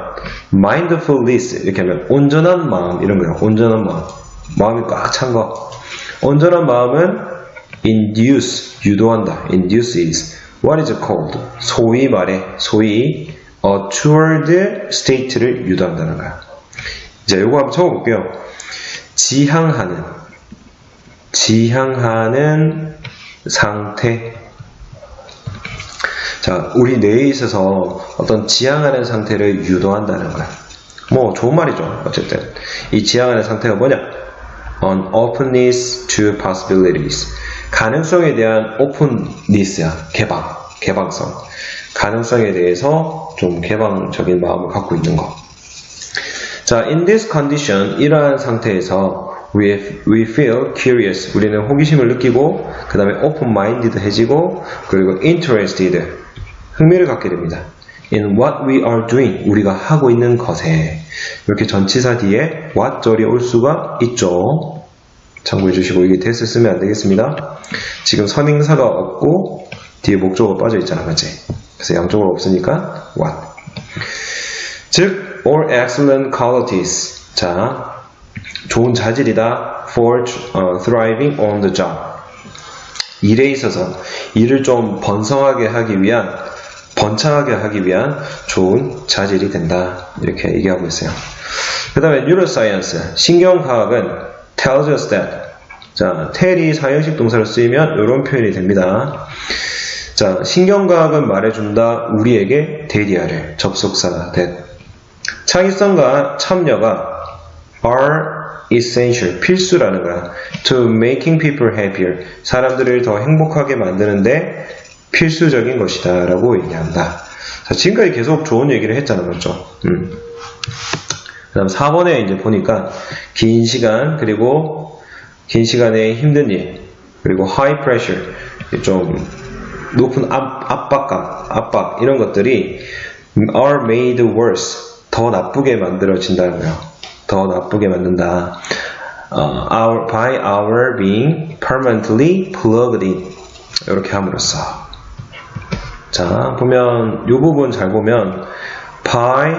mindfulness 이렇게 하면 온전한 마음 이런 거예요. 온전한 마음. 마음이 꽉 찬 거. 온전한 마음은 유도한다. induces what is called 소위 말해 a toward state를 유도한다는 거야. 이제 요거 한번 적어볼게요. 지향하는 상태. 자, 우리 뇌에 있어서 어떤 지향하는 상태를 유도한다는 거야. 뭐 좋은 말이죠. 어쨌든 이 지향하는 상태가 뭐냐? An openness to possibilities. 가능성에 대한 openness야. 개방성. 가능성에 대해서 좀 개방적인 마음을 갖고 있는 거. 자, in this condition, 이러한 상태에서 we feel curious. 우리는 호기심을 느끼고, 그 다음에 open-minded 해지고, 그리고 interested. 흥미를 갖게 됩니다. In what we are doing. 우리가 하고 있는 것에. 이렇게 전치사 뒤에 what 절이 올 수가 있죠. 참고해 주시고, 이게 대스 쓰면 안 되겠습니다. 지금 선행사가 없고, 뒤에 목적어가 빠져 있잖아. 맞지? 그래서 양쪽으로 없으니까 what. 즉, or excellent qualities. 자, 좋은 자질이다. for thriving on the job. 일에 있어서 일을 좀 번창하게 하기 위한 좋은 자질이 된다. 이렇게 얘기하고 있어요. 그 다음에 neuroscience, 신경과학은 tells us that. 자, tell이 사형식 동사로 쓰이면 이런 표현이 됩니다. 자, 신경과학은 말해준다. 우리에게 대리하를 접속사 that. 창의성과 참여가 are essential, 필수라는 거야. To making people happier. 사람들을 더 행복하게 만드는데 필수적인 것이다 라고 얘기한다. 자, 지금까지 계속 좋은 얘기를 했잖아. 맞죠? 그 다음 4번에 이제 보니까 긴 시간, 그리고 긴 시간에 힘든 일, 그리고 high pressure, 좀 높은 압박, 이런 것들이 are made worse. 더 나쁘게 만들어진다는 거예요. 더 나쁘게 만든다. By our being permanently plugged in. 이렇게 함으로써. 자, 보면, 이 부분 잘 보면, by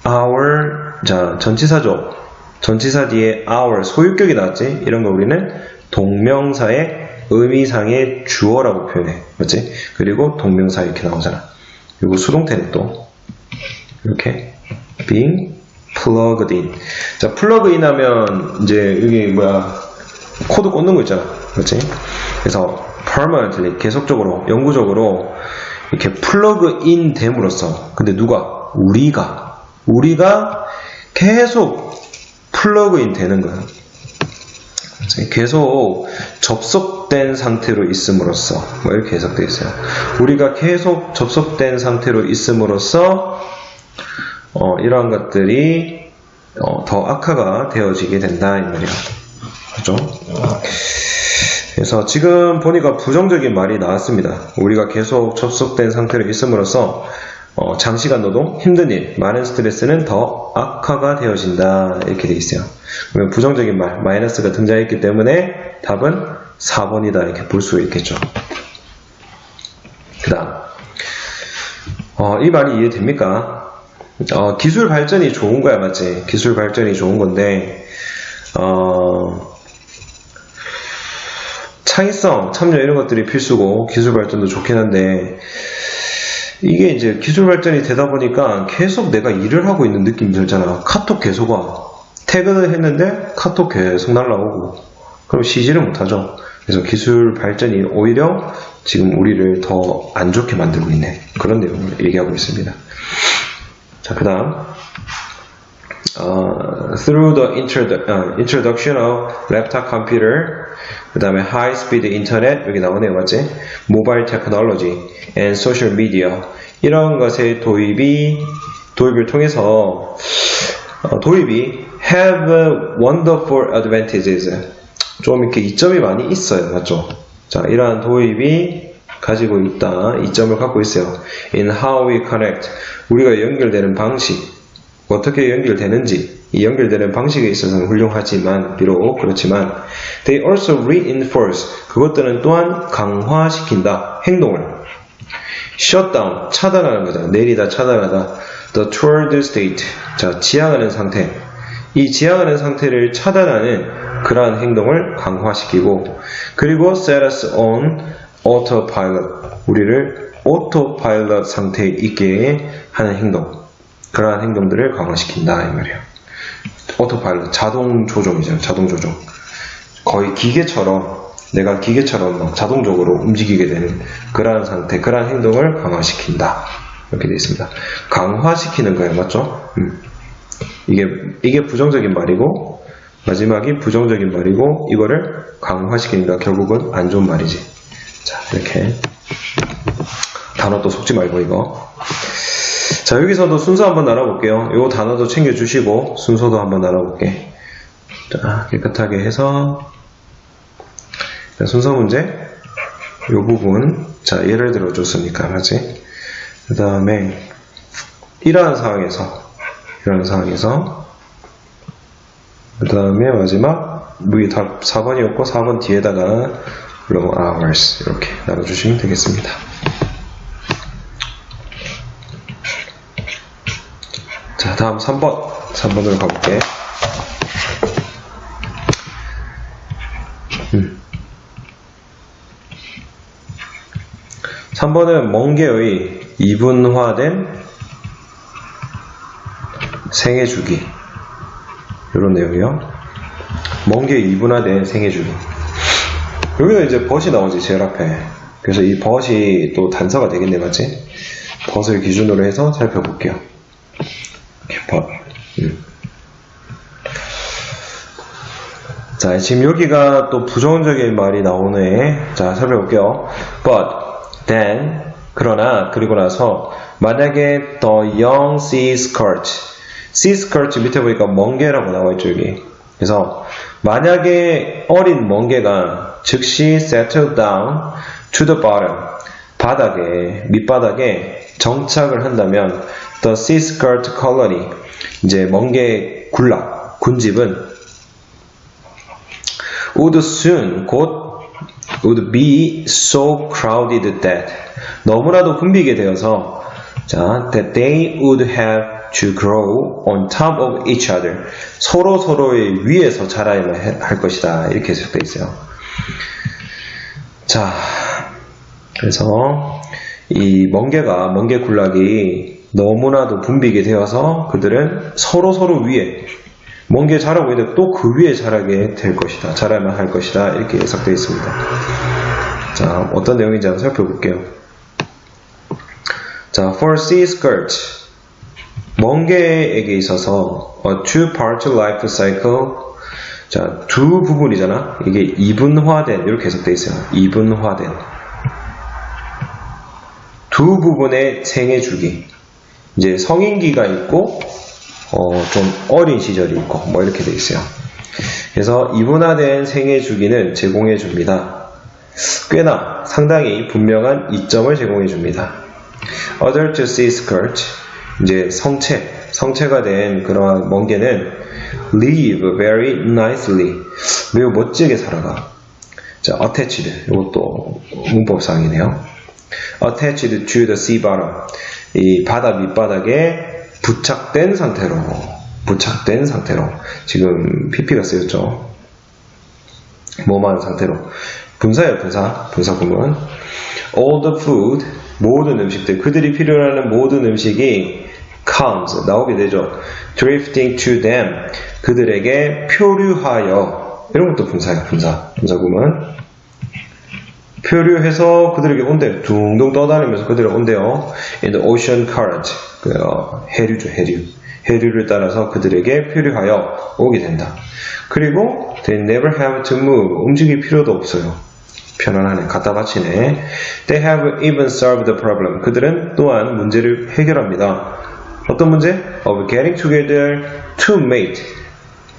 our, 자, 전치사죠. 전치사 뒤에 our, 소유격이 나왔지? 이런 거 우리는 동명사의 의미상의 주어라고 표현해. 맞지? 그리고 동명사 이렇게 나오잖아. 그리고 수동태는 또, 이렇게, being plugged in. 자, plug in 하면, 이제, 여기 코드 꽂는 거 있잖아. 그렇지? 그래서, permanently, 계속적으로, 영구적으로, 이렇게 플러그 인 됨으로써, 근데 누가? 우리가 계속 플러그 인 되는 거야. 계속 접속된 상태로 있음으로써, 뭐 이렇게 해석되어 있어요. 우리가 계속 접속된 상태로 있음으로써, 이러한 것들이 더 악화가 되어지게 된다 이 말이야. 그죠? 그래서 지금 보니까 부정적인 말이 나왔습니다. 우리가 계속 접속된 상태로 있음으로써 장시간 노동, 힘든 일, 많은 스트레스는 더 악화가 되어진다 이렇게 되어 있어요. 그러면 부정적인 말, 마이너스가 등장했기 때문에 답은 4번이다 이렇게 볼 수 있겠죠. 그 다음 이 말이 이해됩니까? 기술 발전이 좋은 거야, 맞지? 기술 발전이 좋은 건데, 창의성, 참여 이런 것들이 필수고, 기술 발전도 좋긴 한데, 이게 이제 기술 발전이 되다 보니까 계속 내가 일을 하고 있는 느낌이 들잖아. 카톡 계속 와. 태그를 했는데 카톡 계속 날라오고. 그럼 쉬지를 못하죠. 그래서 기술 발전이 오히려 지금 우리를 더 안 좋게 만들고 있네. 그런 내용을 얘기하고 있습니다. 자, 그 다음. Through the introduction of laptop computer, 그 다음에 high speed internet, 여기 나오네요, 맞지? mobile technology and social media, 이런 것의 도입을 통해서 도입이 have wonderful advantages, 좀 이렇게 이점이 많이 있어요, 맞죠? 자, 이러한 도입이 가지고 있다, 이점을 갖고 있어요. in how we connect, 우리가 연결되는 방식, 어떻게 연결되는지, 이 연결되는 방식에 있어서는 훌륭하지만, 비록 그렇지만, they also reinforce, 그것들은 또한 강화시킨다, 행동을. shut down, 차단하는 거죠. 내리다, 차단하다. the toward state, 자, 지향하는 상태. 이 지향하는 상태를 차단하는 그러한 행동을 강화시키고, 그리고 set us on autopilot, 우리를 autopilot 상태에 있게 하는 행동. 그러한 행동들을 강화시킨다 이 말이에요. 오토파일럿, 자동 조종이죠. 자동 조종. 거의 기계처럼, 내가 기계처럼 막 자동적으로 움직이게 되는 그러한 상태, 그러한 행동을 강화시킨다. 이렇게 되어 있습니다. 강화시키는 거예요, 맞죠? 이게 부정적인 말이고, 마지막이 부정적인 말이고, 이거를 강화시키니까 결국은 안 좋은 말이지. 자, 이렇게 단어 또 속지 말고 이거. 자, 여기서도 순서 한번 나눠볼게요. 요 단어도 챙겨주시고 순서도 한번 나눠볼게. 자, 깨끗하게 해서 순서 문제 요 부분, 자, 예를 들어 줬으니까 맞지? 그 다음에 이러한 상황에서 그 다음에 마지막 여기 답 4번이었고 4번 뒤에다가 long hours 이렇게 나눠주시면 되겠습니다. 자, 다음 3번으로 가볼게. 3번은 멍게의 이분화된 생애 주기, 이런 내용이요. 멍게의 이분화된 생애 주기. 여기는 이제 벗이 나오지, 제일 앞에. 그래서 이 벗이 또 단서가 되겠네, 맞지? 벗을 기준으로 해서 살펴볼게요. 자, 지금 여기가 또 부정적인 말이 나오네. 자, 살펴볼게요. But, then, 그러나, 그리고 나서, 만약에 the young sea skirt 밑에 보니까 멍게라고 나와있죠, 여기. 그래서, 만약에 어린 멍게가 즉시 settle down to the bottom, 밑바닥에 정착을 한다면, the sea skirt colony, 이제 멍게 군집은 would be so crowded that, 너무나도 붐비게 되어서, 자, that they would have to grow on top of each other, 서로의 위에서 자라야만 할 것이다, 이렇게 해석되어 있어요. 자, 그래서 이 멍게 군락이 너무나도 붐비게 되어서 그들은 서로 위에, 멍게 자라고 있는데 또 그 위에 자라게 될 것이다, 자라야만 할 것이다, 이렇게 해석되어 있습니다. 자, 어떤 내용인지 한번 살펴볼게요. 자, for sea skirt, 멍게에게 있어서 a two-part life cycle, 자, 두 부분이잖아. 이게 이분화된, 이렇게 해석되어 있어요. 이분화된 두 부분의 생애 주기. 이제 성인기가 있고, 좀 어린 시절이 있고, 뭐 이렇게 돼 있어요. 그래서 이분화된 생애 주기는 제공해 줍니다. 꽤나 상당히 분명한 이점을 제공해 줍니다. Adult sea skirt, 이제 성체가 된 그러한 멍게는 live very nicely, 매우 멋지게 살아가. 자, attached, 이것도 문법상이네요. attached to the sea bottom. 이 바다 밑바닥에 부착된 상태로 지금 pp가 쓰였죠. 뭐만 상태로. 분사예요, 분사 구문. all the food, 모든 음식들, 그들이 필요로 하는 모든 음식이 comes, 나오게 되죠. drifting to them, 그들에게 표류하여. 이런 것도 분사예요, 분사 구문. 표류해서 그들에게 온대요. 둥둥 떠다니면서 그들에게 온대요. in the ocean current, 해류죠, 해류를 따라서 그들에게 표류하여 오게 된다. 그리고 they never have to move, 움직일 필요도 없어요. 편안하네, 갖다 바치네. They have even solved the problem, 그들은 또한 문제를 해결합니다. 어떤 문제? of getting together to mate,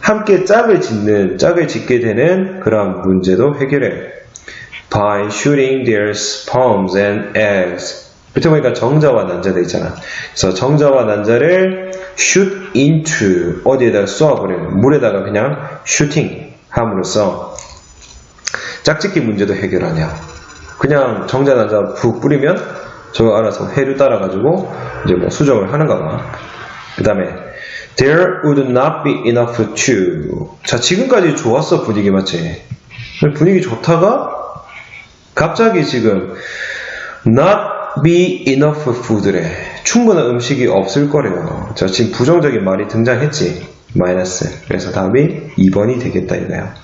함께 짝을 짓게 되는 그런 문제도 해결해요. by shooting their sperms and eggs. 밑에 보니까 정자와 난자 돼 있잖아. 그래서 정자와 난자를 shoot into, 어디에다가 쏘아버리는, 물에다가 그냥 shooting 함으로써 짝짓기 문제도 해결하냐. 그냥 정자 난자 푹 뿌리면 저거 알아서 해류 따라가지고 이제 뭐 수정을 하는가 봐. 그 다음에 there would not be enough to. 자, 지금까지 좋았어, 분위기 맞지? 분위기 좋다가 갑자기 지금 not be enough food래. 충분한 음식이 없을 거래요. 자, 지금 부정적인 말이 등장했지. 마이너스. 그래서 답이 2번이 되겠다 이거야.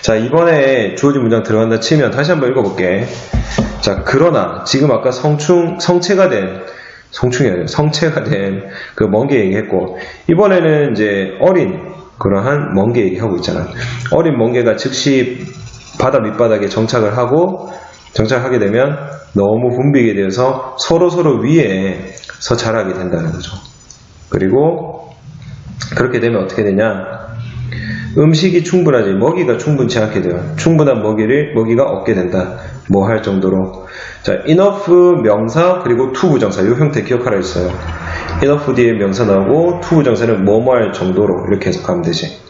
자, 이번에 주어진 문장 들어간다 치면 다시 한번 읽어볼게. 자, 그러나 지금 아까 성체가 된 그 멍게 얘기했고, 이번에는 이제 어린 그러한 멍게 얘기하고 있잖아. 어린 멍게가 즉시 바다 밑바닥에 정착하게 되면 너무 붐비게 되어서 서로 위에서 자라게 된다는 거죠. 그리고 그렇게 되면 어떻게 되냐? 음식이 충분하지, 먹이가 충분치 않게 돼요. 충분한 먹이가 없게 된다. 뭐 할 정도로. 자, enough 명사 그리고 to 부정사, 이 형태 기억하라 했어요. enough 뒤에 명사 나오고 to 부정사는 뭐뭐 할 정도로 이렇게 해석하면 되지.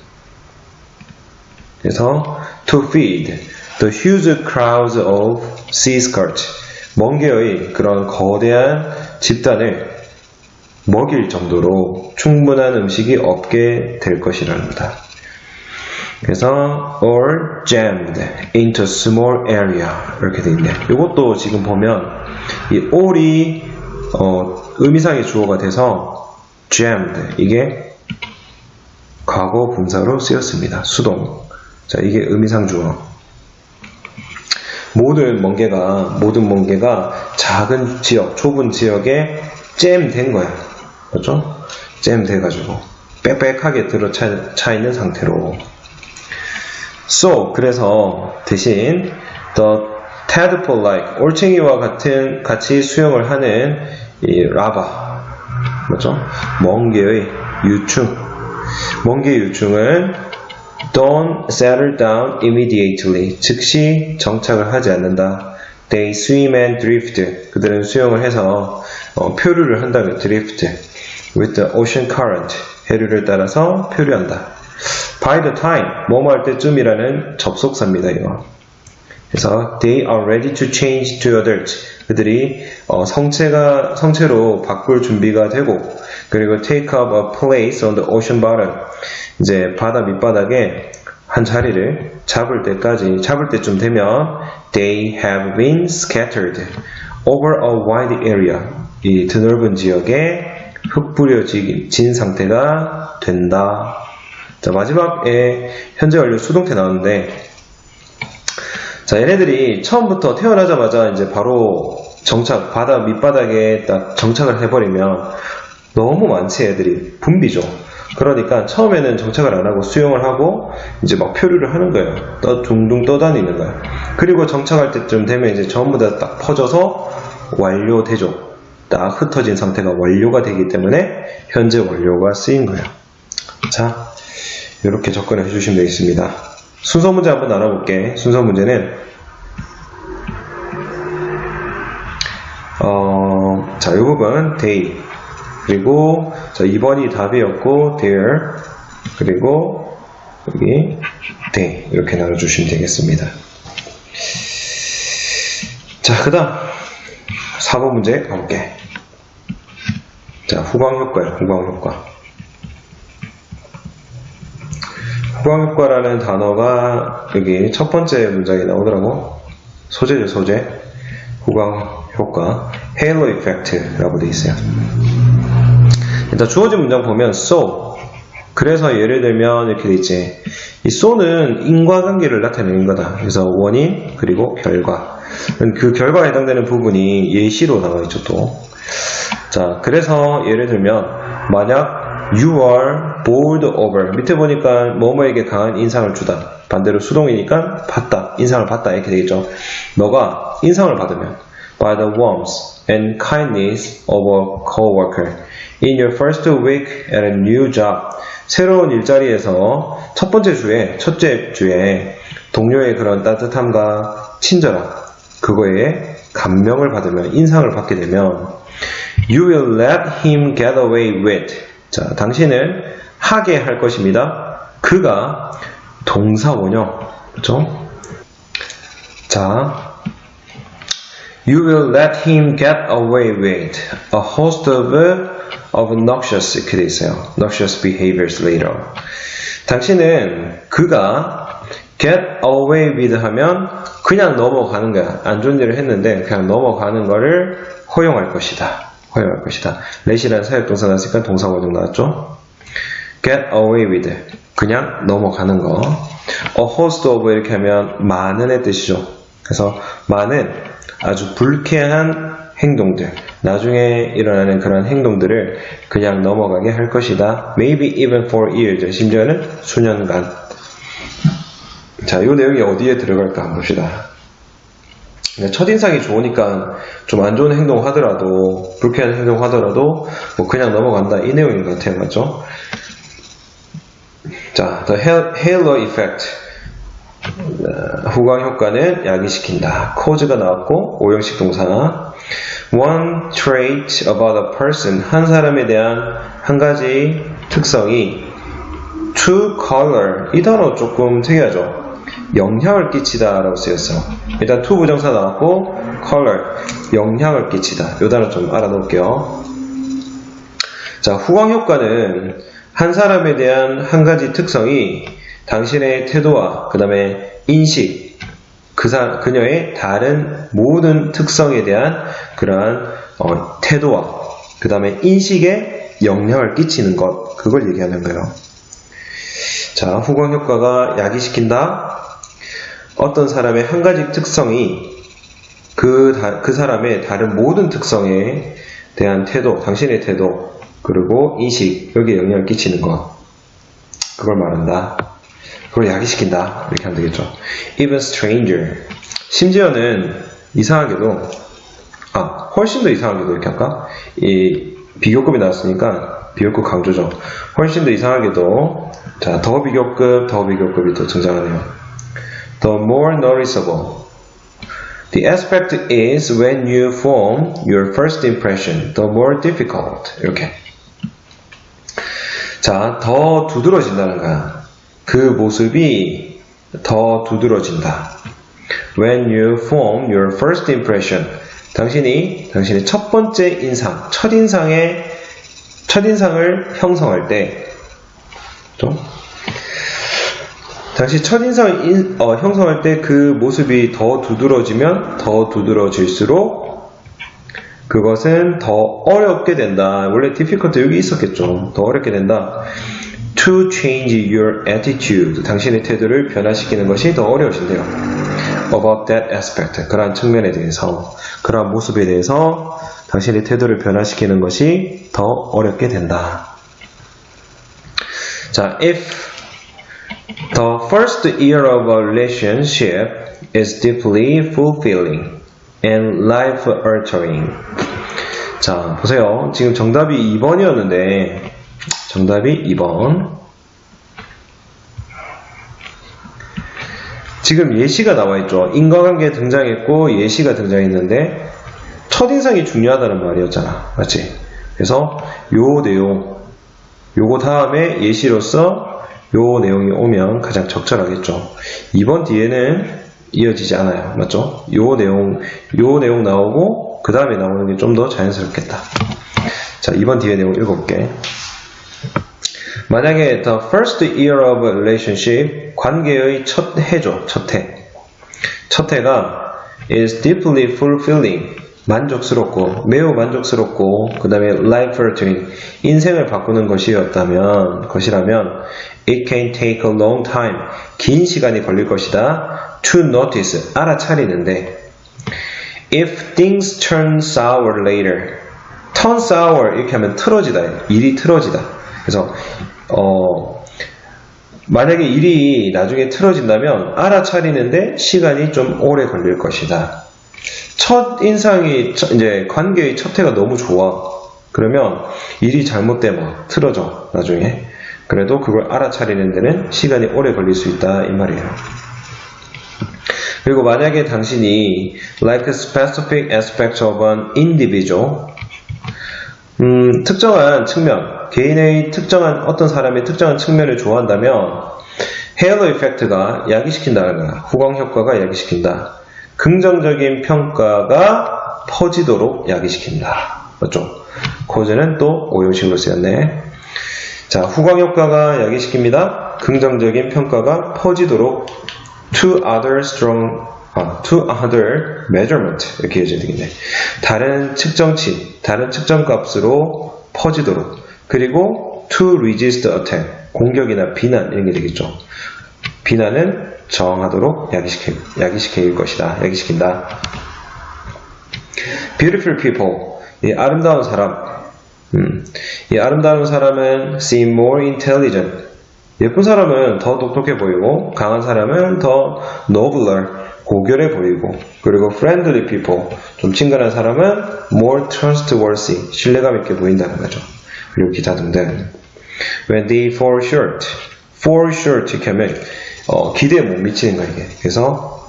그래서 to feed the huge crowds of sea scourge, 멍게의 그런 거대한 집단을 먹일 정도로 충분한 음식이 없게 될 것이랍니다. 그래서 or jammed into small area 이렇게 돼 있네. 이것도 지금 보면 이 all이 의미상의 주어가 돼서 jammed, 이게 과거 분사로 쓰였습니다. 수동. 자, 이게 의미상 주어. 모든 멍게가 작은 지역, 좁은 지역에 잼된 거야. 그렇죠? 잼돼가지고 빽빽하게 들어차 있는 상태로. So, 그래서 대신 the tadpole-like, 올챙이와 같이 수영을 하는 이 라바, 맞죠? 멍게의 유충은 don't settle down immediately, 즉시 정착을 하지 않는다. They swim and drift, 그들은 수영을 해서 표류를 한다면 drift with the ocean current, 해류를 따라서 표류한다. By the time, 뭐뭐 할 때쯤이라는 접속사입니다, 이거. 그래서 they are ready to change to adult, 그들이 성체로 바꿀 준비가 되고, 그리고 take up a place on the ocean bottom, 이제 바다 밑바닥에 한 자리를 잡을 때쯤 되면 they have been scattered over a wide area, 이 드넓은 지역에 흩뿌려진 상태가 된다. 자, 마지막에 현재 완료 수동태 나왔는데, 자, 얘네들이 처음부터 태어나자마자 이제 바로 바다 밑바닥에 딱 정착을 해버리면 너무 많지, 애들이. 붐비죠. 그러니까 처음에는 정착을 안 하고 수영을 하고 이제 막 표류를 하는 거예요. 둥둥 떠다니는 거예요. 그리고 정착할 때쯤 되면 이제 전부 다 딱 퍼져서 완료되죠. 딱 흩어진 상태가 완료가 되기 때문에 현재 완료가 쓰인 거예요. 자, 이렇게 접근을 해주시면 되겠습니다. 순서 문제 한번 나눠볼게. 순서 문제는 자, 이 부분 they, 그리고 자, 2번이 답이었고 there, 그리고 여기 they, 이렇게 나눠주시면 되겠습니다. 자, 그 다음 4번 문제 가볼게. 자, 후광효과예요. 후광효과. 후광효과라는 단어가 여기 첫 번째 문장에 나오더라고. 소재죠, 소재. 후광효과. 헤일로 이펙트라고 되어 있어요. 일단 주어진 문장 보면 so. 그래서 예를 들면 이렇게 돼 있지. 이 so는 인과관계를 나타내는 거다. 그래서 원인 그리고 결과. 그 결과에 해당되는 부분이 예시로 나와 있죠, 또. 자, 그래서 예를 들면 만약 you are bowled over. 밑에 보니까 뭐뭐에게 강한 인상을 주다. 반대로 수동이니까 받다. 인상을 받다. 이렇게 되겠죠. 너가 인상을 받으면 by the warmth and kindness of a coworker in your first week at a new job. 새로운 일자리에서 첫째 주에 동료의 그런 따뜻함과 친절함, 그거에 감명을 받으면, 인상을 받게 되면 you will let him get away with. 자, 당신은 하게 할 것입니다. 그가 동사 원형, 그렇죠? 자, you will let him get away with a host of obnoxious, 이렇게 돼 있어요. noxious behaviors later. 당신은 그가 get away with 하면 그냥 넘어가는 거야. 안 좋은 일을 했는데 그냥 넘어가는 거를 허용할 것이다. 허용할 것이다. let이라는 사역동사 나왔으니까 동사 원형 나왔죠. get away with. 그냥 넘어가는 거. a host of 이렇게 하면 많은의 뜻이죠. 그래서 많은 아주 불쾌한 행동들, 나중에 일어나는 그런 행동들을 그냥 넘어가게 할 것이다. Maybe even for years. 심지어는 수년간. 자, 이 내용이 어디에 들어갈까 한번 봅시다. 첫인상이 좋으니까 좀 안 좋은 행동 하더라도, 불쾌한 행동 하더라도 뭐 그냥 넘어간다. 이 내용인 것 같아요. 맞죠? 자, the halo effect. 후광 효과는 야기시킨다. cause가 나왔고 오형식 동사. One trait about a person. 한 사람에 대한 한 가지 특성이 to color. 이 단어 조금 특이하죠. 영향을 끼치다 라고 쓰였어. 일단 to 부정사 나왔고 color. 영향을 끼치다. 이 단어 좀 알아놓을게요. 자, 후광 효과는 한 사람에 대한 한 가지 특성이 당신의 태도와 그 다음에 인식, 그녀의 다른 모든 특성에 대한 그러한 태도와 그 다음에 인식에 영향을 끼치는 것, 그걸 얘기하는 거예요. 자, 후광 효과가 야기시킨다. 어떤 사람의 한 가지 특성이 그 사람의 다른 모든 특성에 대한 태도, 당신의 태도, 그리고 인식, 여기에 영향을 끼치는 것, 그걸 말한다. 그걸 야기시킨다. 이렇게 하면 되겠죠. Even stranger. 심지어는 이상하게도, 훨씬 더 이상하게도 이렇게 할까? 이 비교급이 나왔으니까 비교급 강조죠. 훨씬 더 이상하게도, 자, 더 비교급이 또 등장하네요. The more noticeable. The aspect is when you form your first impression. The more difficult. 이렇게. 자, 더 두드러진다는 거야. 그 모습이 더 두드러진다. When you form your first impression. 당신의 첫 번째 인상, 첫인상을 형성할 때, 당시 첫인상을 형성할 때 그 모습이 더 두드러지면 더 두드러질수록 그것은 더 어렵게 된다. 원래 difficult 여기 있었겠죠. 더 어렵게 된다. To change your attitude. 당신의 태도를 변화시키는 것이 더 어려우신데요. About that aspect. 그러한 측면에 대해서, 그러한 모습에 대해서 당신의 태도를 변화시키는 것이 더 어렵게 된다. 자, if the first year of a relationship is deeply fulfilling and life-altering. 자, 보세요. 지금 정답이 2번이었는데 정답이 2번. 지금 예시가 나와있죠. 인과관계 등장했고 예시가 등장했는데 첫인상이 중요하다는 말이었잖아. 맞지? 그래서 요 내용, 요거 다음에 예시로서 요 내용이 오면 가장 적절하겠죠. 2번 뒤에는 이어지지 않아요. 맞죠? 요 내용 나오고 그 다음에 나오는 게 좀 더 자연스럽겠다. 자, 이번 뒤에 내용 읽어볼게. 만약에 the first year of a relationship, 관계의 첫 해죠, 첫 해. 첫 해가 is deeply fulfilling, 만족스럽고, 매우 만족스럽고, 그 다음에 life-altering, 인생을 바꾸는 것이라면, it can take a long time, 긴 시간이 걸릴 것이다. to notice, 알아차리는데, if things turn sour later, turn sour, 이렇게 하면 틀어지다, 일이 틀어지다. 그래서, 만약에 일이 나중에 틀어진다면 알아차리는데 시간이 좀 오래 걸릴 것이다. 첫 인상이, 이제 관계의 첫 해가 너무 좋아. 그러면 일이 잘못되면 틀어져, 나중에. 그래도 그걸 알아차리는 데는 시간이 오래 걸릴 수 있다, 이 말이에요. 그리고 만약에 당신이 like a specific aspect of an individual, 특정한 측면, 개인의 특정한 어떤 사람의 특정한 측면을 좋아한다면 헤일로 이펙트가 야기시킨다는 거야. 후광 효과가 야기시킨다. 긍정적인 평가가 퍼지도록 야기시킨다. 맞죠? cause는 또 오형식으로 쓰였네. 자, 후광 효과가 야기시킵니다. 긍정적인 평가가 퍼지도록 to other measurement 이렇게 해줘야 되겠네. 다른 측정치, 다른 측정값으로 퍼지도록. 그리고 to resist attack, 공격이나 비난 이런 게 되겠죠. 비난은 저항하도록 야기시킬 것이다. 야기시킨다. Beautiful people, 이 아름다운 사람. 이 아름다운 사람은 seem more intelligent. 예쁜 사람은 더 똑똑해 보이고, 강한 사람은 더 nobler, 고결해 보이고, 그리고 friendly people, 좀 친근한 사람은 more trustworthy, 신뢰감 있게 보인다는 거죠. 그리고 기타 등등. When they fall short 이렇게 하면 기대에 못 미치는 거야, 이게. 그래서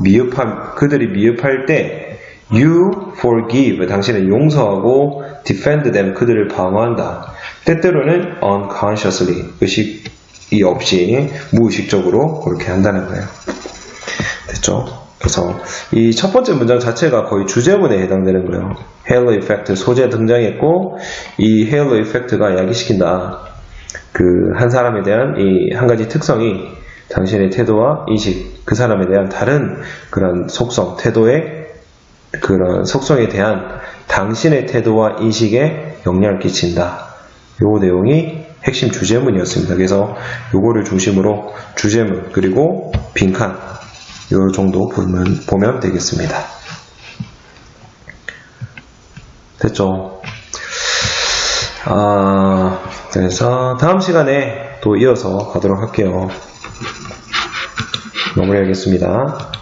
그들이 미흡할 때 you forgive, 당신은 용서하고 defend them, 그들을 방어한다. 때때로는 unconsciously, 의식이 없이 무의식적으로 그렇게 한다는 거예요. 됐죠? 그래서 이 첫 번째 문장 자체가 거의 주제문에 해당되는 거예요. 헤일로 이펙트, 소재 등장했고, 이 헤일로 이펙트가 야기시킨다. 그 한 사람에 대한 이 한 가지 특성이 당신의 태도와 인식, 그 사람에 대한 다른 그런 속성, 태도의 그런 속성에 대한 당신의 태도와 인식에 영향을 끼친다. 요 내용이 핵심 주제문이었습니다. 그래서 요거를 중심으로 주제문 그리고 빈칸 요 정도 보면 되겠습니다. 됐죠? 그래서 다음 시간에 또 이어서 가도록 할게요. 마무리하겠습니다.